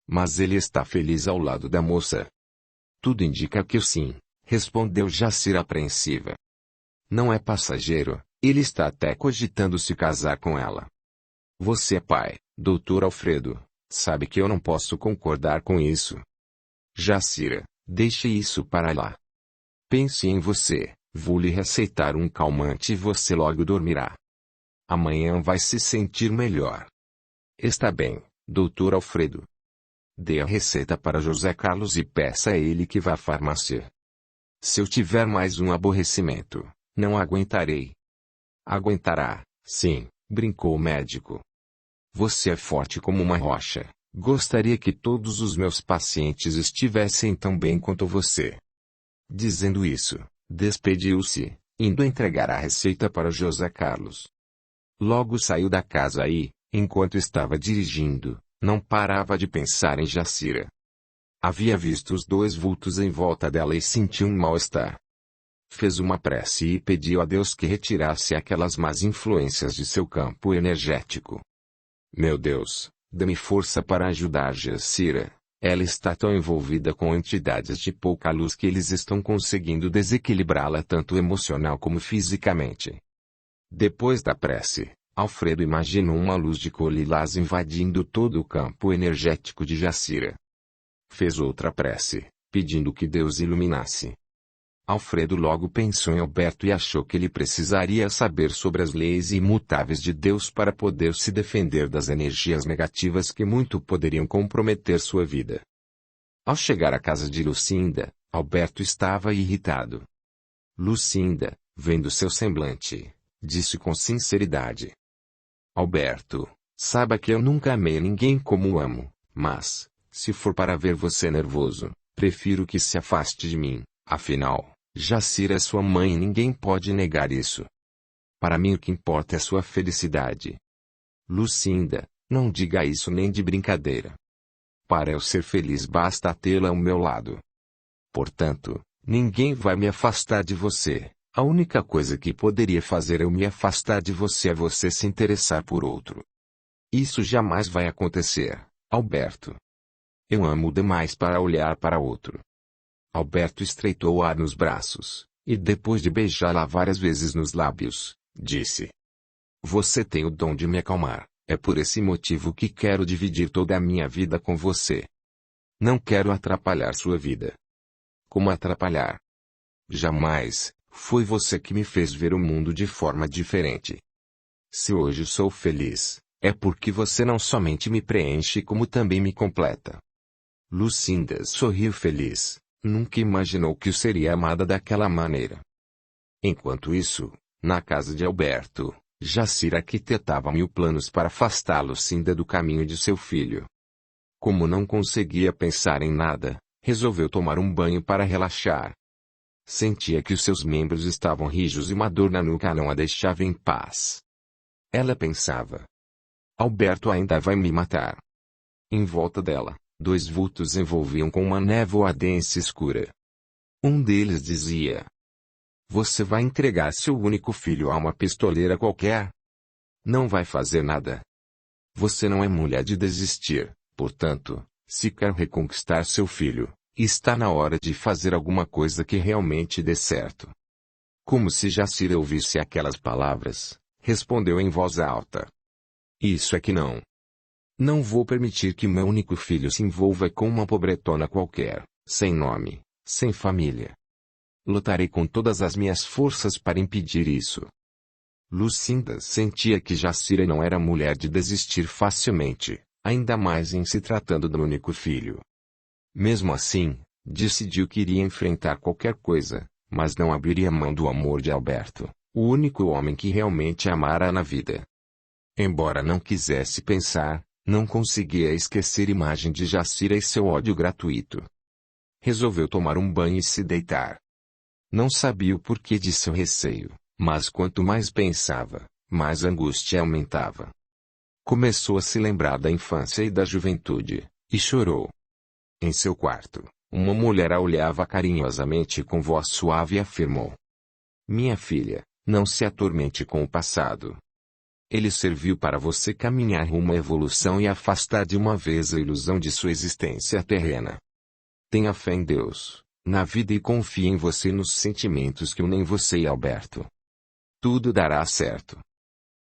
"Mas ele está feliz ao lado da moça?" "Tudo indica que sim", respondeu Jacira apreensiva. "Não é passageiro, ele está até cogitando se casar com ela. Você é pai, Dr. Alfredo, sabe que eu não posso concordar com isso." "Jacira, deixe isso para lá. Pense em você, vou lhe receitar um calmante e você logo dormirá. Amanhã vai se sentir melhor." "Está bem, Dr. Alfredo." "Dê a receita para José Carlos e peça a ele que vá à farmácia." "Se eu tiver mais um aborrecimento, não aguentarei." "Aguentará, sim", brincou o médico. "Você é forte como uma rocha. Gostaria que todos os meus pacientes estivessem tão bem quanto você." Dizendo isso, despediu-se, indo entregar a receita para José Carlos. Logo saiu da casa e, enquanto estava dirigindo, não parava de pensar em Jacira. Havia visto os dois vultos em volta dela e sentiu um mal-estar. Fez uma prece e pediu a Deus que retirasse aquelas más influências de seu campo energético. "Meu Deus, dê-me força para ajudar Jacira. Ela está tão envolvida com entidades de pouca luz que eles estão conseguindo desequilibrá-la tanto emocional como fisicamente." Depois da prece, Alfredo imaginou uma luz de cor lilás invadindo todo o campo energético de Jacira. Fez outra prece, pedindo que Deus iluminasse. Alfredo logo pensou em Alberto e achou que ele precisaria saber sobre as leis imutáveis de Deus para poder se defender das energias negativas que muito poderiam comprometer sua vida. Ao chegar à casa de Lucinda, Alberto estava irritado. Lucinda, vendo seu semblante, disse com sinceridade: Alberto, saiba que eu nunca amei ninguém como o amo, mas, se for para ver você nervoso, prefiro que se afaste de mim, afinal, Jacira é sua mãe e ninguém pode negar isso. Para mim o que importa é sua felicidade. Lucinda, não diga isso nem de brincadeira. Para eu ser feliz basta tê-la ao meu lado. Portanto, ninguém vai me afastar de você. A única coisa que poderia fazer eu me afastar de você é você se interessar por outro. Isso jamais vai acontecer, Alberto. Eu amo demais para olhar para outro. Alberto estreitou-a nos braços, e depois de beijá-la várias vezes nos lábios, disse: Você tem o dom de me acalmar, é por esse motivo que quero dividir toda a minha vida com você. Não quero atrapalhar sua vida. Como atrapalhar? Jamais, foi você que me fez ver o mundo de forma diferente. Se hoje sou feliz, é porque você não somente me preenche como também me completa. Lucinda sorriu feliz. Nunca imaginou que o seria amada daquela maneira. Enquanto isso, na casa de Alberto, Jacira arquitetava 1000 planos para afastar Lucinda do caminho de seu filho. Como não conseguia pensar em nada, resolveu tomar um banho para relaxar. Sentia que os seus membros estavam rijos e uma dor na nuca não a deixava em paz. Ela pensava: Alberto ainda vai me matar. Em volta dela, 2 vultos envolviam com uma névoa densa e escura. Um deles dizia: Você vai entregar seu único filho a uma pistoleira qualquer? Não vai fazer nada. Você não é mulher de desistir, portanto, se quer reconquistar seu filho, está na hora de fazer alguma coisa que realmente dê certo. Como se Jacira ouvisse aquelas palavras, respondeu em voz alta: Isso é que não. Não vou permitir que meu único filho se envolva com uma pobretona qualquer, sem nome, sem família. Lutarei com todas as minhas forças para impedir isso. Lucinda sentia que Jacira não era mulher de desistir facilmente, ainda mais em se tratando do único filho. Mesmo assim, decidiu que iria enfrentar qualquer coisa, mas não abriria mão do amor de Alberto, o único homem que realmente amara na vida. Embora não quisesse pensar, não conseguia esquecer a imagem de Jacira e seu ódio gratuito. Resolveu tomar um banho e se deitar. Não sabia o porquê de seu receio, mas quanto mais pensava, mais a angústia aumentava. Começou a se lembrar da infância e da juventude, e chorou. Em seu quarto, uma mulher a olhava carinhosamente com voz suave e afirmou: Minha filha, não se atormente com o passado. Ele serviu para você caminhar rumo à evolução e afastar de uma vez a ilusão de sua existência terrena. Tenha fé em Deus, na vida e confie em você e nos sentimentos que unem você e Alberto. Tudo dará certo.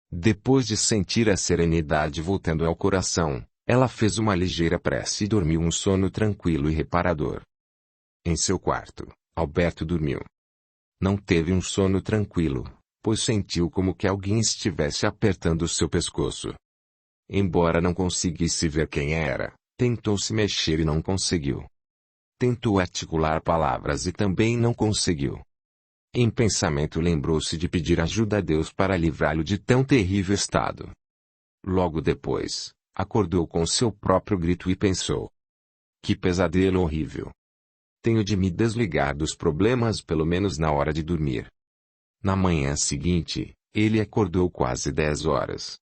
Depois de sentir a serenidade voltando ao coração, ela fez uma ligeira prece e dormiu um sono tranquilo e reparador. Em seu quarto, Alberto dormiu. Não teve um sono tranquilo, pois sentiu como que alguém estivesse apertando seu pescoço. Embora não conseguisse ver quem era, tentou se mexer e não conseguiu. Tentou articular palavras e também não conseguiu. Em pensamento lembrou-se de pedir ajuda a Deus para livrá-lo de tão terrível estado. Logo depois, acordou com seu próprio grito e pensou: Que pesadelo horrível! Tenho de me desligar dos problemas pelo menos na hora de dormir. Na manhã seguinte, ele acordou quase 10 horas.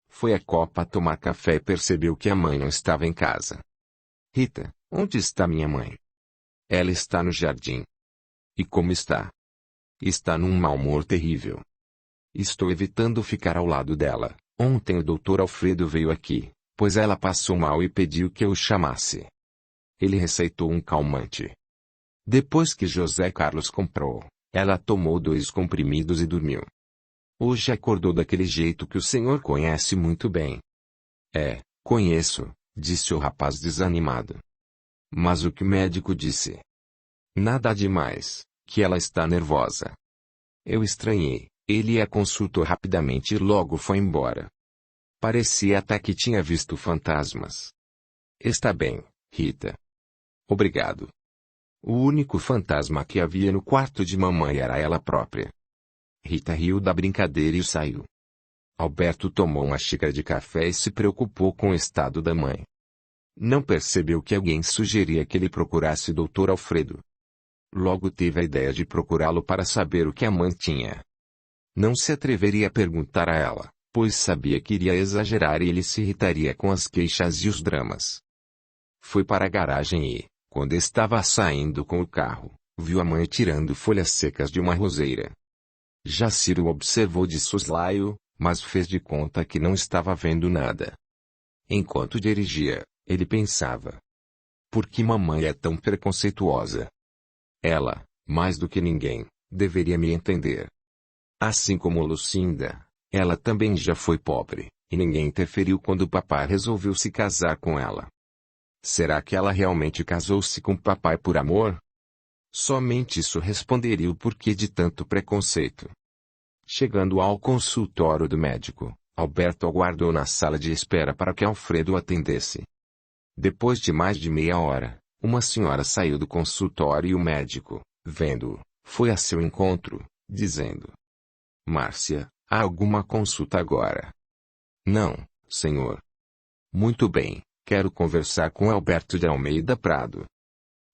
Foi à copa tomar café e percebeu que a mãe não estava em casa. Rita, onde está minha mãe? Ela está no jardim. E como está? Está num mau humor terrível. Estou evitando ficar ao lado dela. Ontem o Dr. Alfredo veio aqui, pois ela passou mal e pediu que eu o chamasse. Ele receitou um calmante. Depois que José Carlos comprou, ela tomou 2 comprimidos e dormiu. Hoje acordou daquele jeito que o senhor conhece muito bem. É, conheço, disse o rapaz desanimado. Mas o que o médico disse? Nada demais, que ela está nervosa. Eu estranhei. Ele a consultou rapidamente e logo foi embora. Parecia até que tinha visto fantasmas. Está bem, Rita. Obrigado. O único fantasma que havia no quarto de mamãe era ela própria. Rita riu da brincadeira e saiu. Alberto tomou uma xícara de café e se preocupou com o estado da mãe. Não percebeu que alguém sugeria que ele procurasse Dr. Alfredo. Logo teve a ideia de procurá-lo para saber o que a mãe tinha. Não se atreveria a perguntar a ela, pois sabia que iria exagerar e ele se irritaria com as queixas e os dramas. Foi para a garagem e, quando estava saindo com o carro, viu a mãe tirando folhas secas de uma roseira. Jaciro observou de soslaio, mas fez de conta que não estava vendo nada. Enquanto dirigia, ele pensava: por que mamãe é tão preconceituosa? Ela, mais do que ninguém, deveria me entender. Assim como Lucinda, ela também já foi pobre, e ninguém interferiu quando o papai resolveu se casar com ela. Será que ela realmente casou-se com o papai por amor? Somente isso responderia o porquê de tanto preconceito. Chegando ao consultório do médico, Alberto aguardou na sala de espera para que Alfredo o atendesse. Depois de mais de meia hora, uma senhora saiu do consultório e o médico, vendo-o, foi a seu encontro, dizendo: Márcia, há alguma consulta agora? Não, senhor. Muito bem, quero conversar com Alberto de Almeida Prado.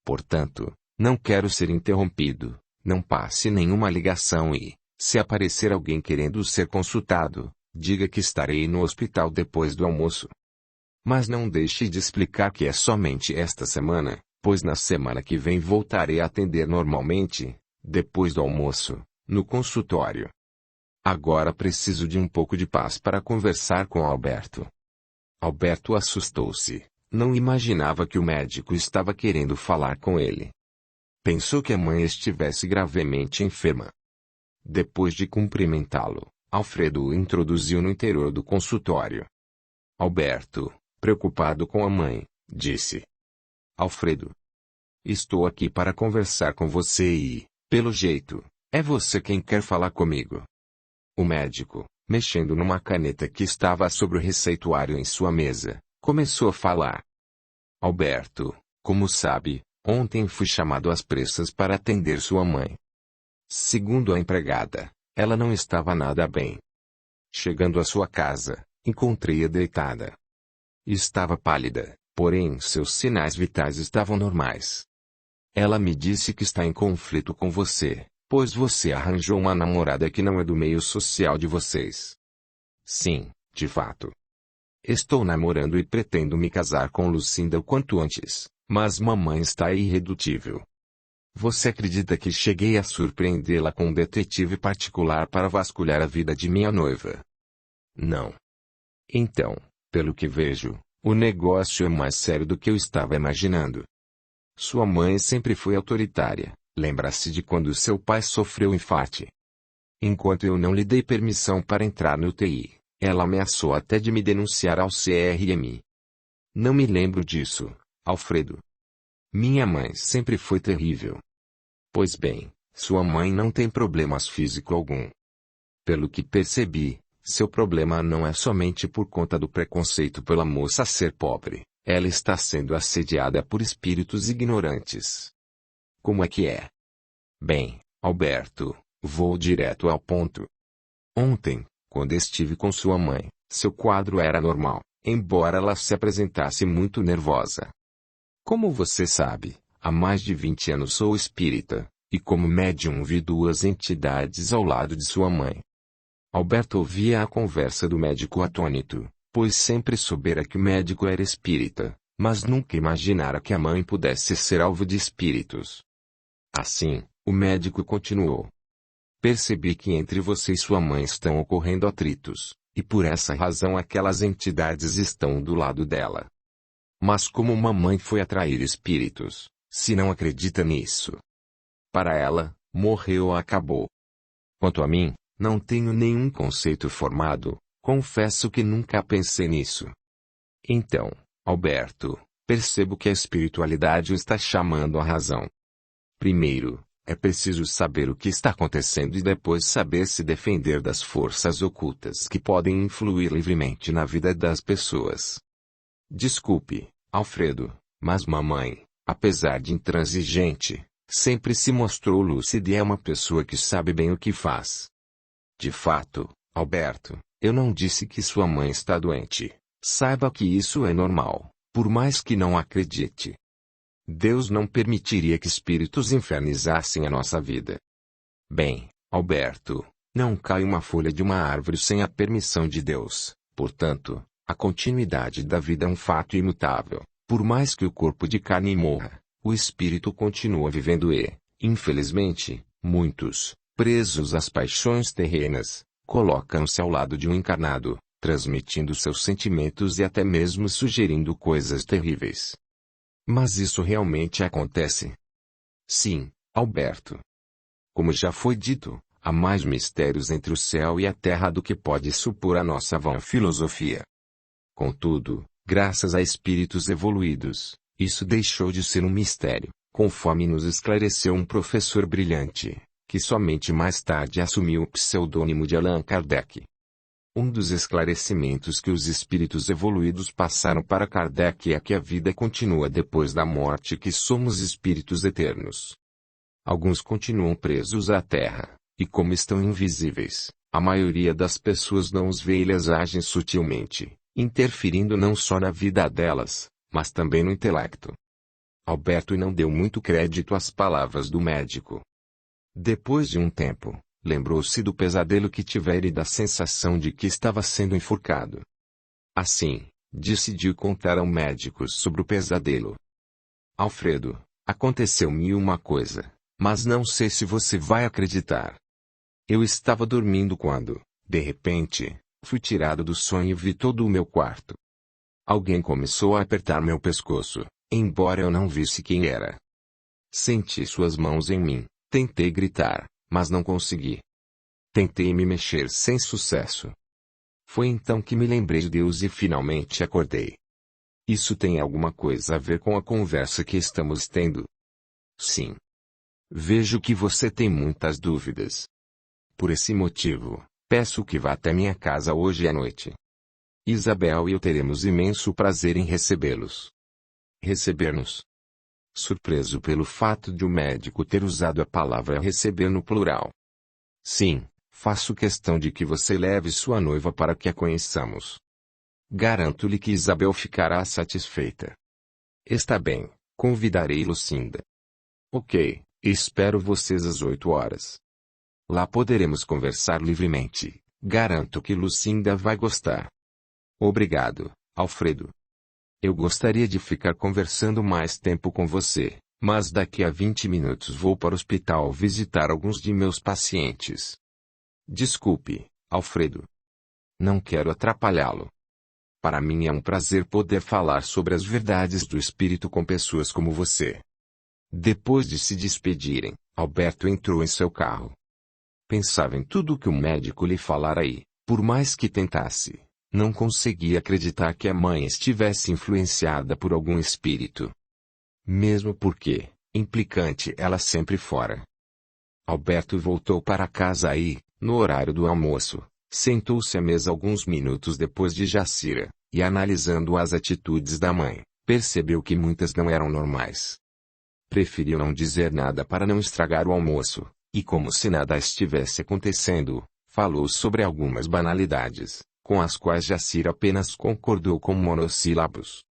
Portanto, não quero ser interrompido, não passe nenhuma ligação e, se aparecer alguém querendo ser consultado, diga que estarei no hospital depois do almoço. Mas não deixe de explicar que é somente esta semana, pois na semana que vem voltarei a atender normalmente, depois do almoço, no consultório. Agora preciso de um pouco de paz para conversar com Alberto. Alberto assustou-se, não imaginava que o médico estava querendo falar com ele. Pensou que a mãe estivesse gravemente enferma. Depois de cumprimentá-lo, Alfredo o introduziu no interior do consultório. Alberto, preocupado com a mãe, disse: Alfredo, estou aqui para conversar com você e, pelo jeito, é você quem quer falar comigo. O médico, mexendo numa caneta que estava sobre o receituário em sua mesa, começou a falar. Alberto, como sabe, ontem fui chamado às pressas para atender sua mãe. Segundo a empregada, ela não estava nada bem. Chegando à sua casa, encontrei-a deitada. Estava pálida, porém seus sinais vitais estavam normais. Ela me disse que está em conflito com você, pois você arranjou uma namorada que não é do meio social de vocês. Sim, de fato. Estou namorando e pretendo me casar com Lucinda o quanto antes, mas mamãe está irredutível. Você acredita que cheguei a surpreendê-la com um detetive particular para vasculhar a vida de minha noiva? Não. Então, pelo que vejo, o negócio é mais sério do que eu estava imaginando. Sua mãe sempre foi autoritária, lembra-se de quando seu pai sofreu infarte. Enquanto eu não lhe dei permissão para entrar no UTI, ela ameaçou até de me denunciar ao CRM. Não me lembro disso, Alfredo. Minha mãe sempre foi terrível. Pois bem, sua mãe não tem problemas físico algum. Pelo que percebi, seu problema não é somente por conta do preconceito pela moça ser pobre, ela está sendo assediada por espíritos ignorantes. Como é que é? Bem, Alberto, vou direto ao ponto. Ontem, quando estive com sua mãe, seu quadro era normal, embora ela se apresentasse muito nervosa. Como você sabe, há mais de 20 anos sou espírita, e como médium vi duas entidades ao lado de sua mãe. Alberto ouvia a conversa do médico atônito, pois sempre soubera que o médico era espírita, mas nunca imaginara que a mãe pudesse ser alvo de espíritos. Assim, o médico continuou. Percebi que entre você e sua mãe estão ocorrendo atritos, e por essa razão aquelas entidades estão do lado dela. Mas como mamãe foi atrair espíritos, se não acredita nisso? Para ela, morreu ou acabou. Quanto a mim, não tenho nenhum conceito formado, confesso que nunca pensei nisso. Então, Alberto, percebo que a espiritualidade o está chamando à razão. Primeiro, É preciso saber o que está acontecendo e depois saber se defender das forças ocultas que podem influir livremente na vida das pessoas. Desculpe, Alfredo, mas mamãe, apesar de intransigente, sempre se mostrou lúcida e é uma pessoa que sabe bem o que faz. De fato, Alberto, eu não disse que sua mãe está doente. Saiba que isso é normal, por mais que não acredite. Deus não permitiria que espíritos infernizassem a nossa vida. Bem, Alberto, não cai uma folha de uma árvore sem a permissão de Deus, portanto, a continuidade da vida é um fato imutável. Por mais que o corpo de carne morra, o espírito continua vivendo e, infelizmente, muitos, presos às paixões terrenas, colocam-se ao lado de um encarnado, transmitindo seus sentimentos e até mesmo sugerindo coisas terríveis. Mas isso realmente acontece? Sim, Alberto. Como já foi dito, há mais mistérios entre o céu e a terra do que pode supor a nossa vã filosofia. Contudo, graças a espíritos evoluídos, isso deixou de ser um mistério, conforme nos esclareceu um professor brilhante, que somente mais tarde assumiu o pseudônimo de Allan Kardec. Um dos esclarecimentos que os espíritos evoluídos passaram para Kardec é que a vida continua depois da morte e que somos espíritos eternos. Alguns continuam presos à Terra, e como estão invisíveis, a maioria das pessoas não os vê e eles agem sutilmente, interferindo não só na vida delas, mas também no intelecto. Alberto não deu muito crédito às palavras do médico. Depois de um tempo, lembrou-se do pesadelo que tivera e da sensação de que estava sendo enforcado. Assim, decidiu contar ao médico sobre o pesadelo. Alfredo, aconteceu-me uma coisa, mas não sei se você vai acreditar. Eu estava dormindo quando, de repente, fui tirado do sonho e vi todo o meu quarto. Alguém começou a apertar meu pescoço, embora eu não visse quem era. Senti suas mãos em mim, tentei gritar, mas não consegui. Tentei me mexer sem sucesso. Foi então que me lembrei de Deus e finalmente acordei. Isso tem alguma coisa a ver com a conversa que estamos tendo? Sim. Vejo que você tem muitas dúvidas. Por esse motivo, peço que vá até minha casa hoje à noite. Isabel e eu teremos imenso prazer em recebê-los. Receber-nos. Surpreso pelo fato de o médico ter usado a palavra receber no plural. Sim, faço questão de que você leve sua noiva para que a conheçamos. Garanto-lhe que Isabel ficará satisfeita. Está bem, convidarei Lucinda. Ok, espero vocês às 8 horas. Lá poderemos conversar livremente, garanto que Lucinda vai gostar. Obrigado, Alfredo. Eu gostaria de ficar conversando mais tempo com você, mas daqui a 20 minutos vou para o hospital visitar alguns de meus pacientes. Desculpe, Alfredo. Não quero atrapalhá-lo. Para mim é um prazer poder falar sobre as verdades do espírito com pessoas como você. Depois de se despedirem, Alberto entrou em seu carro. Pensava em tudo o que o médico lhe falara e, por mais que tentasse, não conseguia acreditar que a mãe estivesse influenciada por algum espírito. Mesmo porque, implicante ela sempre fora. Alberto voltou para casa e, no horário do almoço, sentou-se à mesa alguns minutos depois de Jacira, e analisando as atitudes da mãe, percebeu que muitas não eram normais. Preferiu não dizer nada para não estragar o almoço, e como se nada estivesse acontecendo, falou sobre algumas banalidades, com as quais Jacira apenas concordou com monossílabos.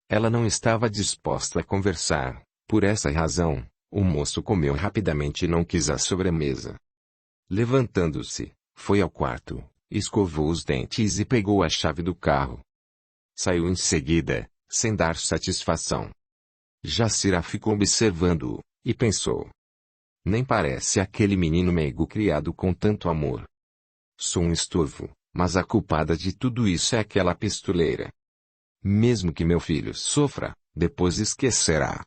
Ela não estava disposta a conversar, por essa razão, o moço comeu rapidamente e não quis a sobremesa. Levantando-se, foi ao quarto, escovou os dentes e pegou a chave do carro. Saiu em seguida, sem dar satisfação. Jacira ficou observando-o, e pensou. Nem parece aquele menino meigo criado com tanto amor. Sou um estorvo, mas a culpada de tudo isso é aquela pistoleira. Mesmo que meu filho sofra, depois esquecerá.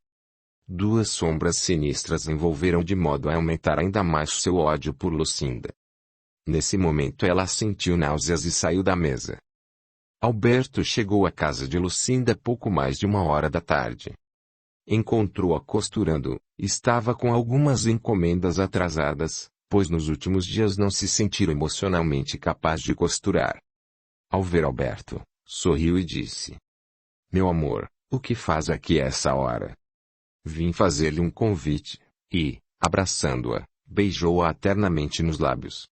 Duas sombras sinistras envolveram de modo a aumentar ainda mais seu ódio por Lucinda. Nesse momento ela sentiu náuseas e saiu da mesa. Alberto chegou à casa de Lucinda pouco mais de 1 hora da tarde. Encontrou-a costurando. Estava com algumas encomendas atrasadas, pois nos últimos dias não se sentiram emocionalmente capaz de costurar. Ao ver Alberto, sorriu e disse: Meu amor, o que faz aqui a essa hora? Vim fazer-lhe um convite, e, abraçando-a, beijou-a ternamente nos lábios.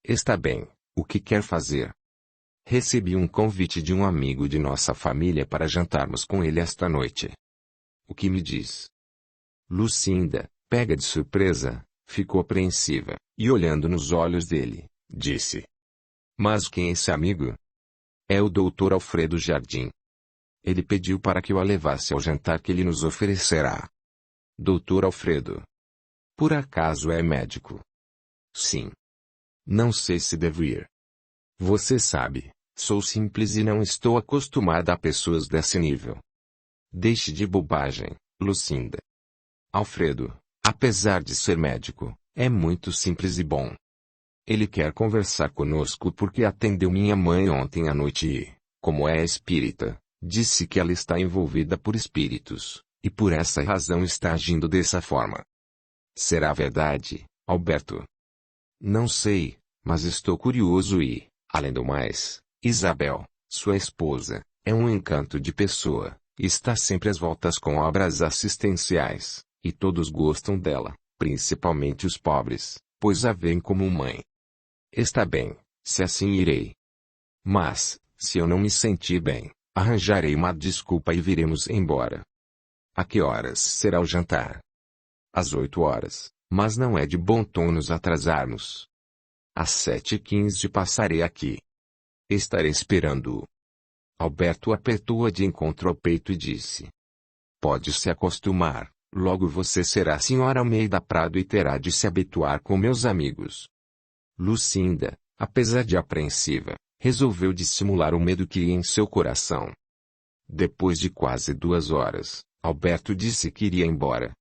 Está bem, o que quer fazer? Recebi um convite de um amigo de nossa família para jantarmos com ele esta noite. O que me diz? Lucinda, pega de surpresa, ficou apreensiva, e olhando nos olhos dele, disse: Mas quem é esse amigo? É o Dr. Alfredo Jardim. Ele pediu para que eu a levasse ao jantar que ele nos oferecerá. Dr. Alfredo. Por acaso é médico? Sim. Não sei se devo ir. Você sabe, sou simples e não estou acostumada a pessoas desse nível. Deixe de bobagem, Lucinda. Alfredo, apesar de ser médico, é muito simples e bom. Ele quer conversar conosco porque atendeu minha mãe ontem à noite e, como é espírita, disse que ela está envolvida por espíritos, e por essa razão está agindo dessa forma. Será verdade, Alberto? Não sei, mas estou curioso e, além do mais, Isabel, sua esposa, é um encanto de pessoa, está sempre às voltas com obras assistenciais, e todos gostam dela, principalmente os pobres, pois a veem como mãe. Está bem, se assim irei. Mas, se eu não me sentir bem, arranjarei uma desculpa e viremos embora. A que horas será o jantar? Às 8 horas, mas não é de bom tom nos atrasarmos. Às 7h15 passarei aqui. Estarei esperando-o. Alberto apertou-a de encontro ao peito e disse: Pode se acostumar, logo você será a senhora Almeida Prado e terá de se habituar com meus amigos. Lucinda, apesar de apreensiva, resolveu dissimular o medo que ia em seu coração. Depois de quase 2 horas, Alberto disse que iria embora.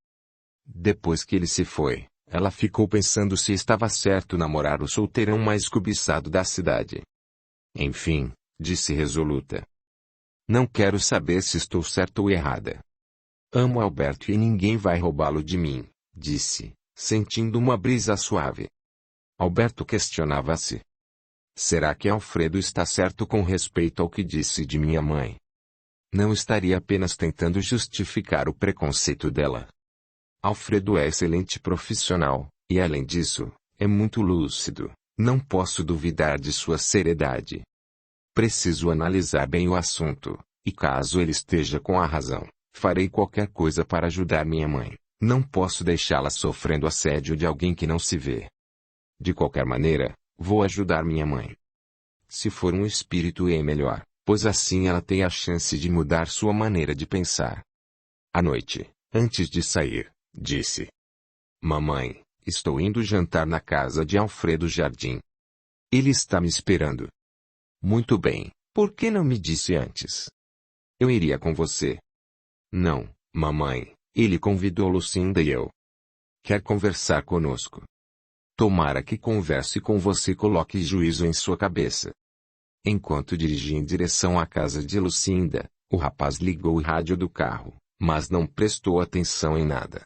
Depois que ele se foi, ela ficou pensando se estava certo namorar o solteirão mais cobiçado da cidade. Enfim, disse resoluta: Não quero saber se estou certa ou errada. Amo Alberto e ninguém vai roubá-lo de mim, disse, sentindo uma brisa suave. Alberto questionava-se: Será que Alfredo está certo com respeito ao que disse de minha mãe? Não estaria apenas tentando justificar o preconceito dela? Alfredo é excelente profissional, e além disso, é muito lúcido, não posso duvidar de sua seriedade. Preciso analisar bem o assunto, e caso ele esteja com a razão, farei qualquer coisa para ajudar minha mãe, não posso deixá-la sofrendo assédio de alguém que não se vê. De qualquer maneira, vou ajudar minha mãe. Se for um espírito é melhor, pois assim ela tem a chance de mudar sua maneira de pensar. À noite, antes de sair, disse: Mamãe, estou indo jantar na casa de Alfredo Jardim. Ele está me esperando. Muito bem, por que não me disse antes? Eu iria com você. Não, mamãe, ele convidou Lucinda e eu. Quer conversar conosco? Tomara que converse com você e coloque juízo em sua cabeça. Enquanto dirigia em direção à casa de Lucinda, o rapaz ligou o rádio do carro, mas não prestou atenção em nada.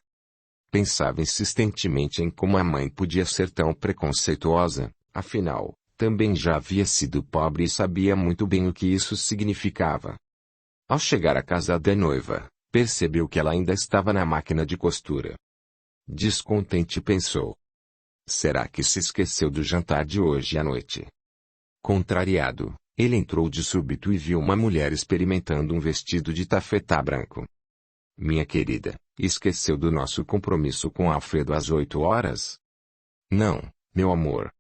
Pensava insistentemente em como a mãe podia ser tão preconceituosa, afinal, também já havia sido pobre e sabia muito bem o que isso significava. Ao chegar à casa da noiva, percebeu que ela ainda estava na máquina de costura. Descontente pensou: Será que se esqueceu do jantar de hoje à noite? Contrariado, ele entrou de súbito e viu uma mulher experimentando um vestido de tafetá branco. Minha querida, esqueceu do nosso compromisso com Alfredo às 8 horas? Não, meu amor.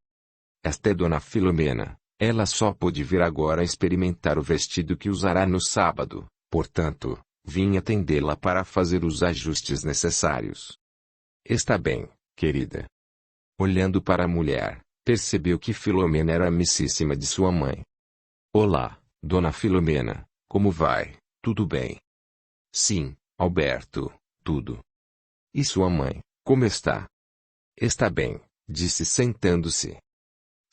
Esta é Dona Filomena, ela só pôde vir agora experimentar o vestido que usará no sábado, portanto, vim atendê-la para fazer os ajustes necessários. Está bem, querida. Olhando para a mulher, percebeu que Filomena era amicíssima de sua mãe. Olá, Dona Filomena, como vai? Tudo bem? Sim, Alberto, tudo. E sua mãe, como está? Está bem, disse sentando-se.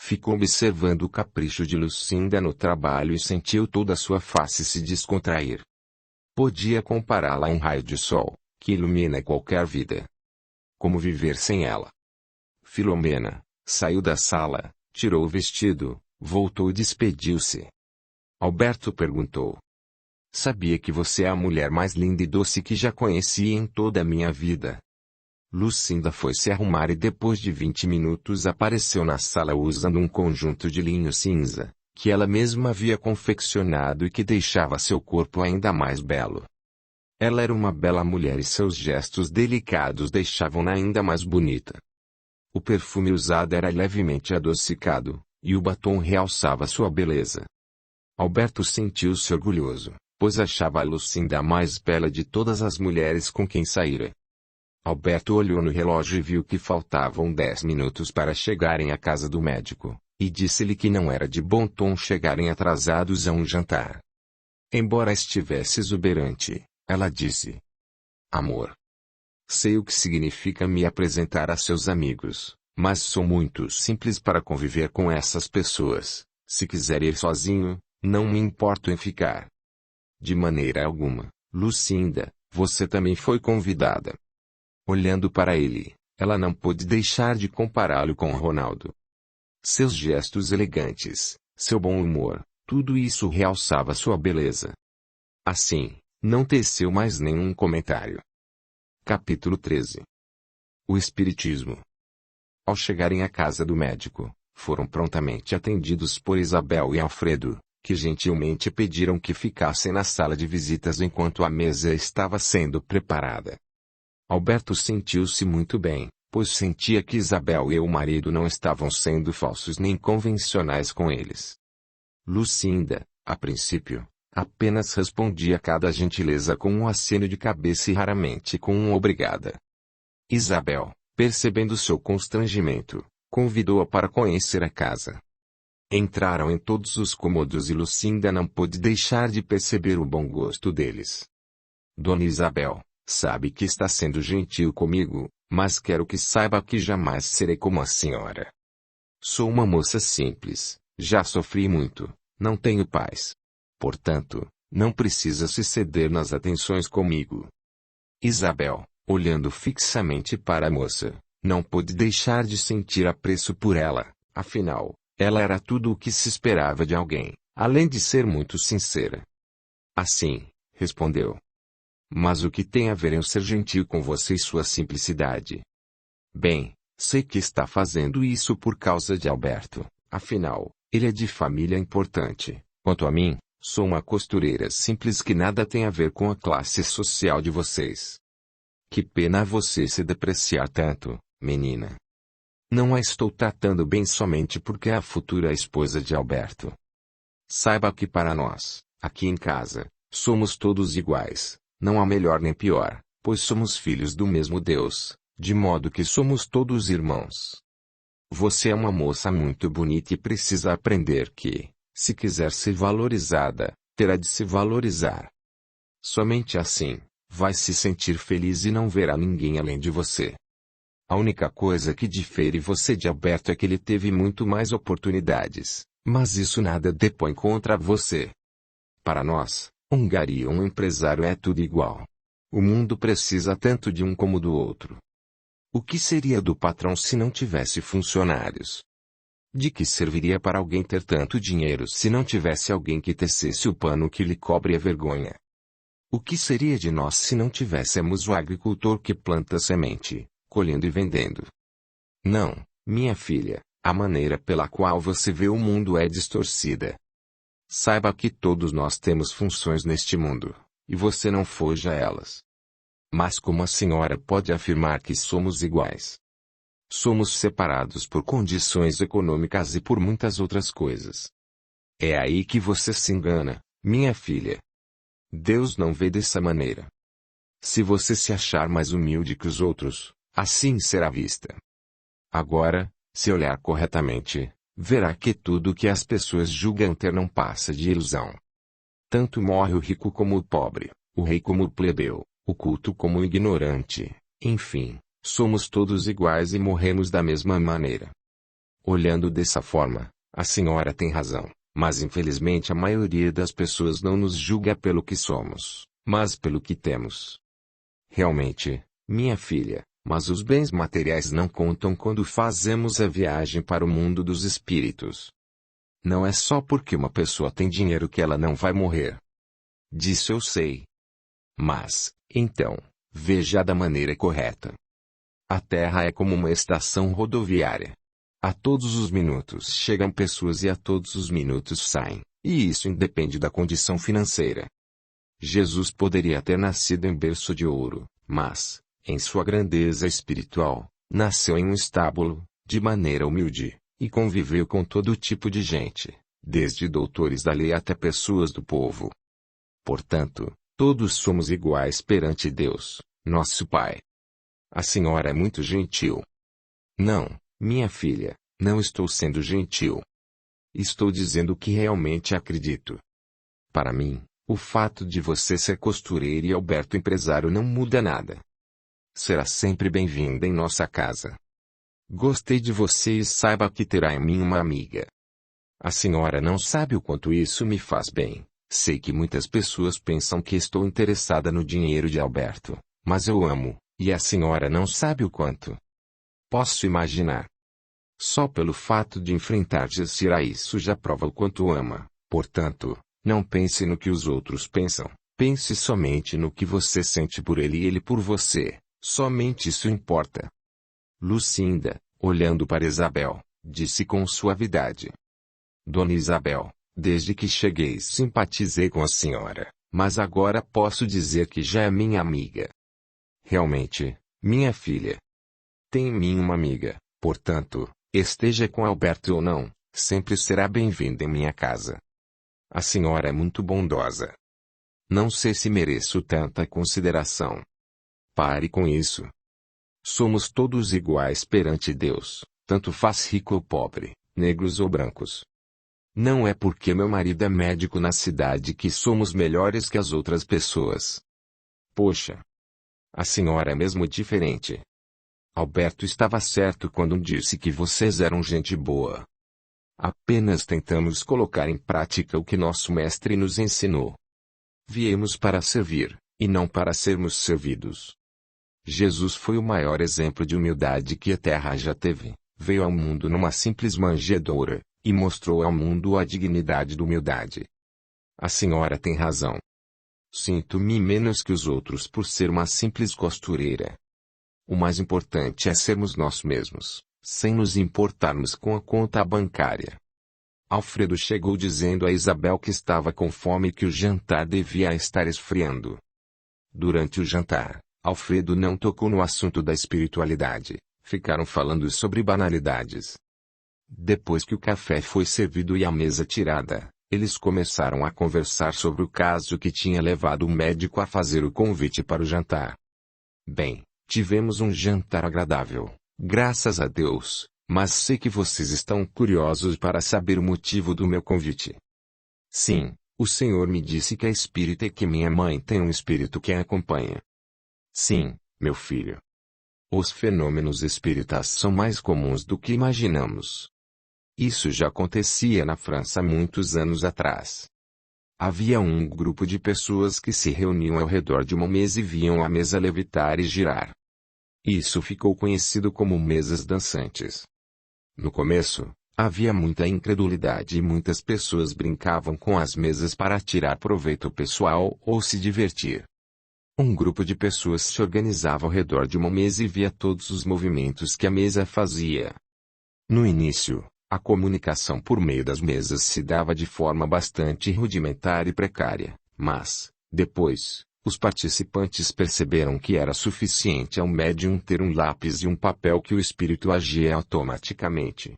Ficou observando o capricho de Lucinda no trabalho e sentiu toda a sua face se descontrair. Podia compará-la a um raio de sol, que ilumina qualquer vida. Como viver sem ela? Filomena saiu da sala, tirou o vestido, voltou e despediu-se. Alberto perguntou: Sabia que você é a mulher mais linda e doce que já conheci em toda a minha vida? Lucinda foi se arrumar e depois de 20 minutos apareceu na sala usando um conjunto de linho cinza, que ela mesma havia confeccionado e que deixava seu corpo ainda mais belo. Ela era uma bela mulher e seus gestos delicados deixavam-na ainda mais bonita. O perfume usado era levemente adocicado, e o batom realçava sua beleza. Alberto sentiu-se orgulhoso, pois achava a Lucinda a mais bela de todas as mulheres com quem saíra. Alberto olhou no relógio e viu que faltavam 10 minutos para chegarem à casa do médico, e disse-lhe que não era de bom tom chegarem atrasados a um jantar. Embora estivesse exuberante, ela disse: Amor, sei o que significa me apresentar a seus amigos, mas sou muito simples para conviver com essas pessoas. Se quiser ir sozinho, não me importo em ficar. De maneira alguma, Lucinda, você também foi convidada. Olhando para ele, ela não pôde deixar de compará-lo com Ronaldo. Seus gestos elegantes, seu bom humor, tudo isso realçava sua beleza. Assim, não teceu mais nenhum comentário. Capítulo 13. O Espiritismo. Ao chegarem à casa do médico, foram prontamente atendidos por Isabel e Alfredo, que gentilmente pediram que ficassem na sala de visitas enquanto a mesa estava sendo preparada. Alberto sentiu-se muito bem, pois sentia que Isabel e o marido não estavam sendo falsos nem convencionais com eles. Lucinda, a princípio, apenas respondia cada gentileza com um aceno de cabeça e raramente com um obrigada. Isabel, percebendo seu constrangimento, convidou-a para conhecer a casa. Entraram em todos os cômodos e Lucinda não pôde deixar de perceber o bom gosto deles. Dona Isabel, sabe que está sendo gentil comigo, mas quero que saiba que jamais serei como a senhora. Sou uma moça simples, já sofri muito, não tenho paz. Portanto, não precisa se ceder nas atenções comigo. Isabel, olhando fixamente para a moça, não pôde deixar de sentir apreço por ela, afinal, ela era tudo o que se esperava de alguém, além de ser muito sincera. Assim, respondeu. Mas o que tem a ver eu ser gentil com você e sua simplicidade? Bem, sei que está fazendo isso por causa de Alberto, afinal, ele é de família importante. Quanto a mim, sou uma costureira simples que nada tem a ver com a classe social de vocês. Que pena você se depreciar tanto, menina. Não a estou tratando bem somente porque é a futura esposa de Alberto. Saiba que para nós, aqui em casa, somos todos iguais. Não há melhor nem pior, pois somos filhos do mesmo Deus, de modo que somos todos irmãos. Você é uma moça muito bonita e precisa aprender que, se quiser ser valorizada, terá de se valorizar. Somente assim, vai se sentir feliz e não verá ninguém além de você. A única coisa que difere você de Alberto é que ele teve muito mais oportunidades, mas isso nada depõe contra você. Para nós, um gari e um empresário é tudo igual. O mundo precisa tanto de um como do outro. O que seria do patrão se não tivesse funcionários? De que serviria para alguém ter tanto dinheiro se não tivesse alguém que tecesse o pano que lhe cobre a vergonha? O que seria de nós se não tivéssemos o agricultor que planta semente, colhendo e vendendo? Não, minha filha, a maneira pela qual você vê o mundo é distorcida. Saiba que todos nós temos funções neste mundo, e você não foge a elas. Mas como a senhora pode afirmar que somos iguais? Somos separados por condições econômicas e por muitas outras coisas. É aí que você se engana, minha filha. Deus não vê dessa maneira. Se você se achar mais humilde que os outros, assim será vista. Agora, se olhar corretamente, verá que tudo o que as pessoas julgam ter não passa de ilusão. Tanto morre o rico como o pobre, o rei como o plebeu, o culto como o ignorante, enfim, somos todos iguais e morremos da mesma maneira. Olhando dessa forma, a senhora tem razão, mas infelizmente a maioria das pessoas não nos julga pelo que somos, mas pelo que temos. Realmente, minha filha, mas os bens materiais não contam quando fazemos a viagem para o mundo dos espíritos. Não é só porque uma pessoa tem dinheiro que ela não vai morrer. Disso eu sei. Mas, então, veja da maneira correta. A Terra é como uma estação rodoviária. A todos os minutos chegam pessoas e a todos os minutos saem, e isso independe da condição financeira. Jesus poderia ter nascido em berço de ouro, mas, em sua grandeza espiritual, nasceu em um estábulo, de maneira humilde, e conviveu com todo tipo de gente, desde doutores da lei até pessoas do povo. Portanto, todos somos iguais perante Deus, nosso Pai. A senhora é muito gentil. Não, minha filha, não estou sendo gentil. Estou dizendo o que realmente acredito. Para mim, o fato de você ser costureira e Alberto empresário não muda nada. Será sempre bem-vinda em nossa casa. Gostei de você e saiba que terá em mim uma amiga. A senhora não sabe o quanto isso me faz bem. Sei que muitas pessoas pensam que estou interessada no dinheiro de Alberto, mas eu amo, e a senhora não sabe o quanto. Posso imaginar. Só pelo fato de enfrentar Jessira isso já prova o quanto ama. Portanto, não pense no que os outros pensam. Pense somente no que você sente por ele e ele por você. Somente isso importa. Lucinda, olhando para Isabel, disse com suavidade. Dona Isabel, desde que cheguei simpatizei com a senhora, mas agora posso dizer que já é minha amiga. Realmente, minha filha. Tem em mim uma amiga, portanto, esteja com Alberto ou não, sempre será bem-vinda em minha casa. A senhora é muito bondosa. Não sei se mereço tanta consideração. Pare com isso. Somos todos iguais perante Deus, tanto faz rico ou pobre, negros ou brancos. Não é porque meu marido é médico na cidade que somos melhores que as outras pessoas. Poxa! A senhora é mesmo diferente. Alberto estava certo quando disse que vocês eram gente boa. Apenas tentamos colocar em prática o que nosso mestre nos ensinou. Viemos para servir, e não para sermos servidos. Jesus foi o maior exemplo de humildade que a terra já teve. Veio ao mundo numa simples manjedoura, e mostrou ao mundo a dignidade da humildade. A senhora tem razão. Sinto-me menos que os outros por ser uma simples costureira. O mais importante é sermos nós mesmos, sem nos importarmos com a conta bancária. Alfredo chegou dizendo a Isabel que estava com fome e que o jantar devia estar esfriando. Durante o jantar, Alfredo não tocou no assunto da espiritualidade, ficaram falando sobre banalidades. Depois que o café foi servido e a mesa tirada, eles começaram a conversar sobre o caso que tinha levado o médico a fazer o convite para o jantar. Bem, tivemos um jantar agradável, graças a Deus, mas sei que vocês estão curiosos para saber o motivo do meu convite. Sim, o Senhor me disse que é espírita e que minha mãe tem um espírito que a acompanha. Sim, meu filho. Os fenômenos espíritas são mais comuns do que imaginamos. Isso já acontecia na França há muitos anos atrás. Havia um grupo de pessoas que se reuniam ao redor de uma mesa e viam a mesa levitar e girar. Isso ficou conhecido como mesas dançantes. No começo, havia muita incredulidade e muitas pessoas brincavam com as mesas para tirar proveito pessoal ou se divertir. Um grupo de pessoas se organizava ao redor de uma mesa e via todos os movimentos que a mesa fazia. No início, a comunicação por meio das mesas se dava de forma bastante rudimentar e precária, mas, depois, os participantes perceberam que era suficiente ao médium ter um lápis e um papel que o espírito agia automaticamente.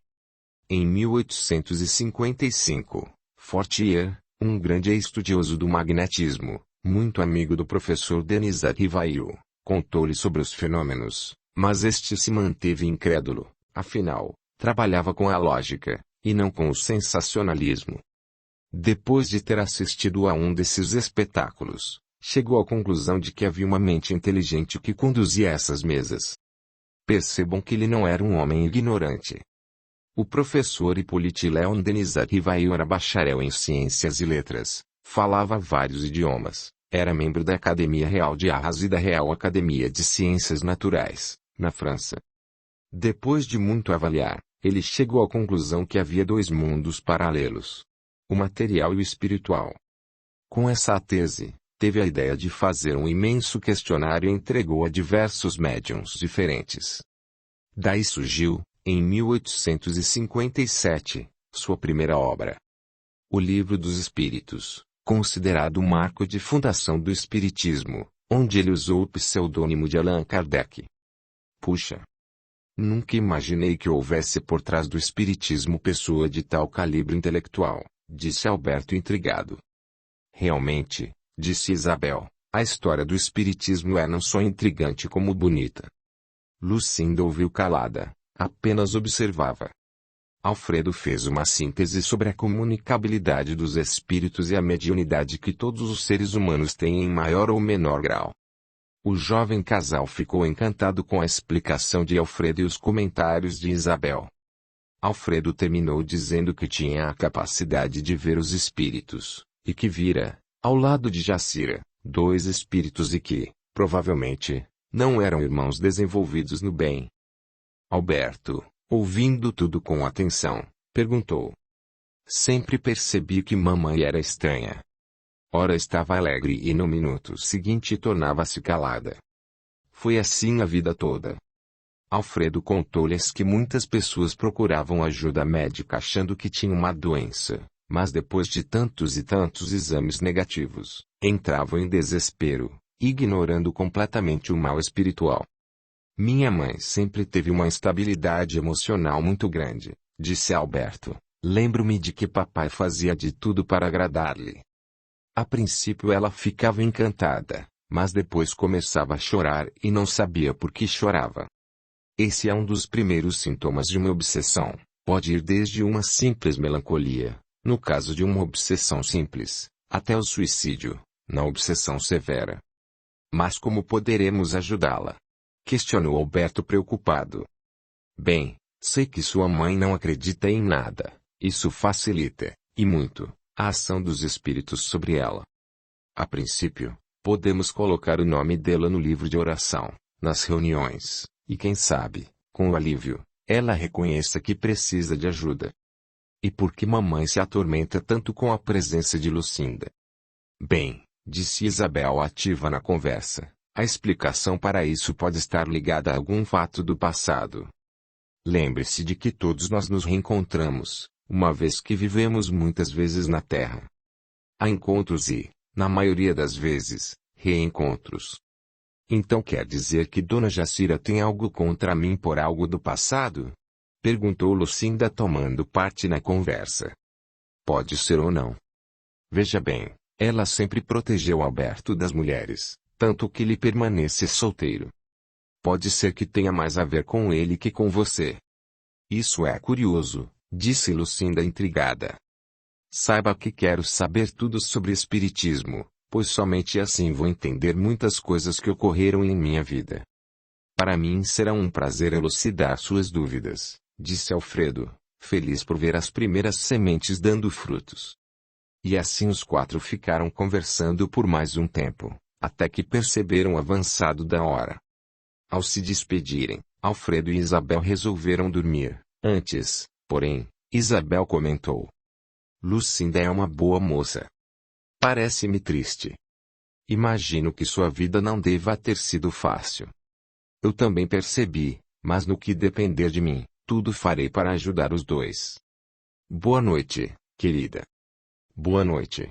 Em 1855, Fortier, um grande estudioso do magnetismo, muito amigo do professor Denis Rivail, contou-lhe sobre os fenômenos, mas este se manteve incrédulo, afinal, trabalhava com a lógica, e não com o sensacionalismo. Depois de ter assistido a um desses espetáculos, chegou à conclusão de que havia uma mente inteligente que conduzia essas mesas. Percebam que ele não era um homem ignorante. O professor Hippolyte Léon Denis Rivail era bacharel em ciências e letras, falava vários idiomas, Era membro da Academia Real de Arras e da Real Academia de Ciências Naturais, na França. Depois de muito avaliar, ele chegou à conclusão que havia dois mundos paralelos: o material e o espiritual. Com essa tese, teve a ideia de fazer um imenso questionário e entregou a diversos médiuns diferentes. Daí surgiu, em 1857, sua primeira obra. O Livro dos Espíritos, considerado o marco de fundação do Espiritismo, onde ele usou o pseudônimo de Allan Kardec. Puxa! Nunca imaginei que houvesse por trás do Espiritismo pessoa de tal calibre intelectual, disse Alberto intrigado. Realmente, disse Isabel, a história do Espiritismo é não só intrigante como bonita. Lucinda ouviu calada, apenas observava. Alfredo fez uma síntese sobre a comunicabilidade dos espíritos e a mediunidade que todos os seres humanos têm em maior ou menor grau. O jovem casal ficou encantado com a explicação de Alfredo e os comentários de Isabel. Alfredo terminou dizendo que tinha a capacidade de ver os espíritos, e que vira, ao lado de Jacira, dois espíritos e que, provavelmente, não eram irmãos desenvolvidos no bem. Alberto, ouvindo tudo com atenção, perguntou. Sempre percebi que mamãe era estranha. Ora estava alegre e no minuto seguinte tornava-se calada. Foi assim a vida toda. Alfredo contou-lhes que muitas pessoas procuravam ajuda médica achando que tinham uma doença, mas depois de tantos e tantos exames negativos, entravam em desespero, ignorando completamente o mal espiritual. Minha mãe sempre teve uma instabilidade emocional muito grande, disse Alberto. Lembro-me de que papai fazia de tudo para agradar-lhe. A princípio ela ficava encantada, mas depois começava a chorar e não sabia por que chorava. Esse é um dos primeiros sintomas de uma obsessão. Pode ir desde uma simples melancolia, no caso de uma obsessão simples, até o suicídio, na obsessão severa. Mas como poderemos ajudá-la? Questionou Alberto preocupado. Bem, sei que sua mãe não acredita em nada. Isso facilita, e muito, a ação dos espíritos sobre ela. A princípio, podemos colocar o nome dela no livro de oração, nas reuniões, e quem sabe, com o alívio, ela reconheça que precisa de ajuda. E por que mamãe se atormenta tanto com a presença de Lucinda? Bem, disse Isabel ativa na conversa, a explicação para isso pode estar ligada a algum fato do passado. Lembre-se de que todos nós nos reencontramos, uma vez que vivemos muitas vezes na Terra. Há encontros e, na maioria das vezes, reencontros. Então quer dizer que Dona Jacira tem algo contra mim por algo do passado? Perguntou Lucinda tomando parte na conversa. Pode ser ou não. Veja bem, ela sempre protegeu Alberto das mulheres, tanto que ele permanece solteiro. Pode ser que tenha mais a ver com ele que com você. Isso é curioso, disse Lucinda intrigada. Saiba que quero saber tudo sobre espiritismo, pois somente assim vou entender muitas coisas que ocorreram em minha vida. Para mim será um prazer elucidar suas dúvidas, disse Alfredo, feliz por ver as primeiras sementes dando frutos. E assim os quatro ficaram conversando por mais um tempo, até que perceberam o avançado da hora. Ao se despedirem, Alfredo e Isabel resolveram dormir. Antes, porém, Isabel comentou. Lucinda é uma boa moça. Parece-me triste. Imagino que sua vida não deva ter sido fácil. Eu também percebi, mas no que depender de mim, tudo farei para ajudar os dois. Boa noite, querida. Boa noite.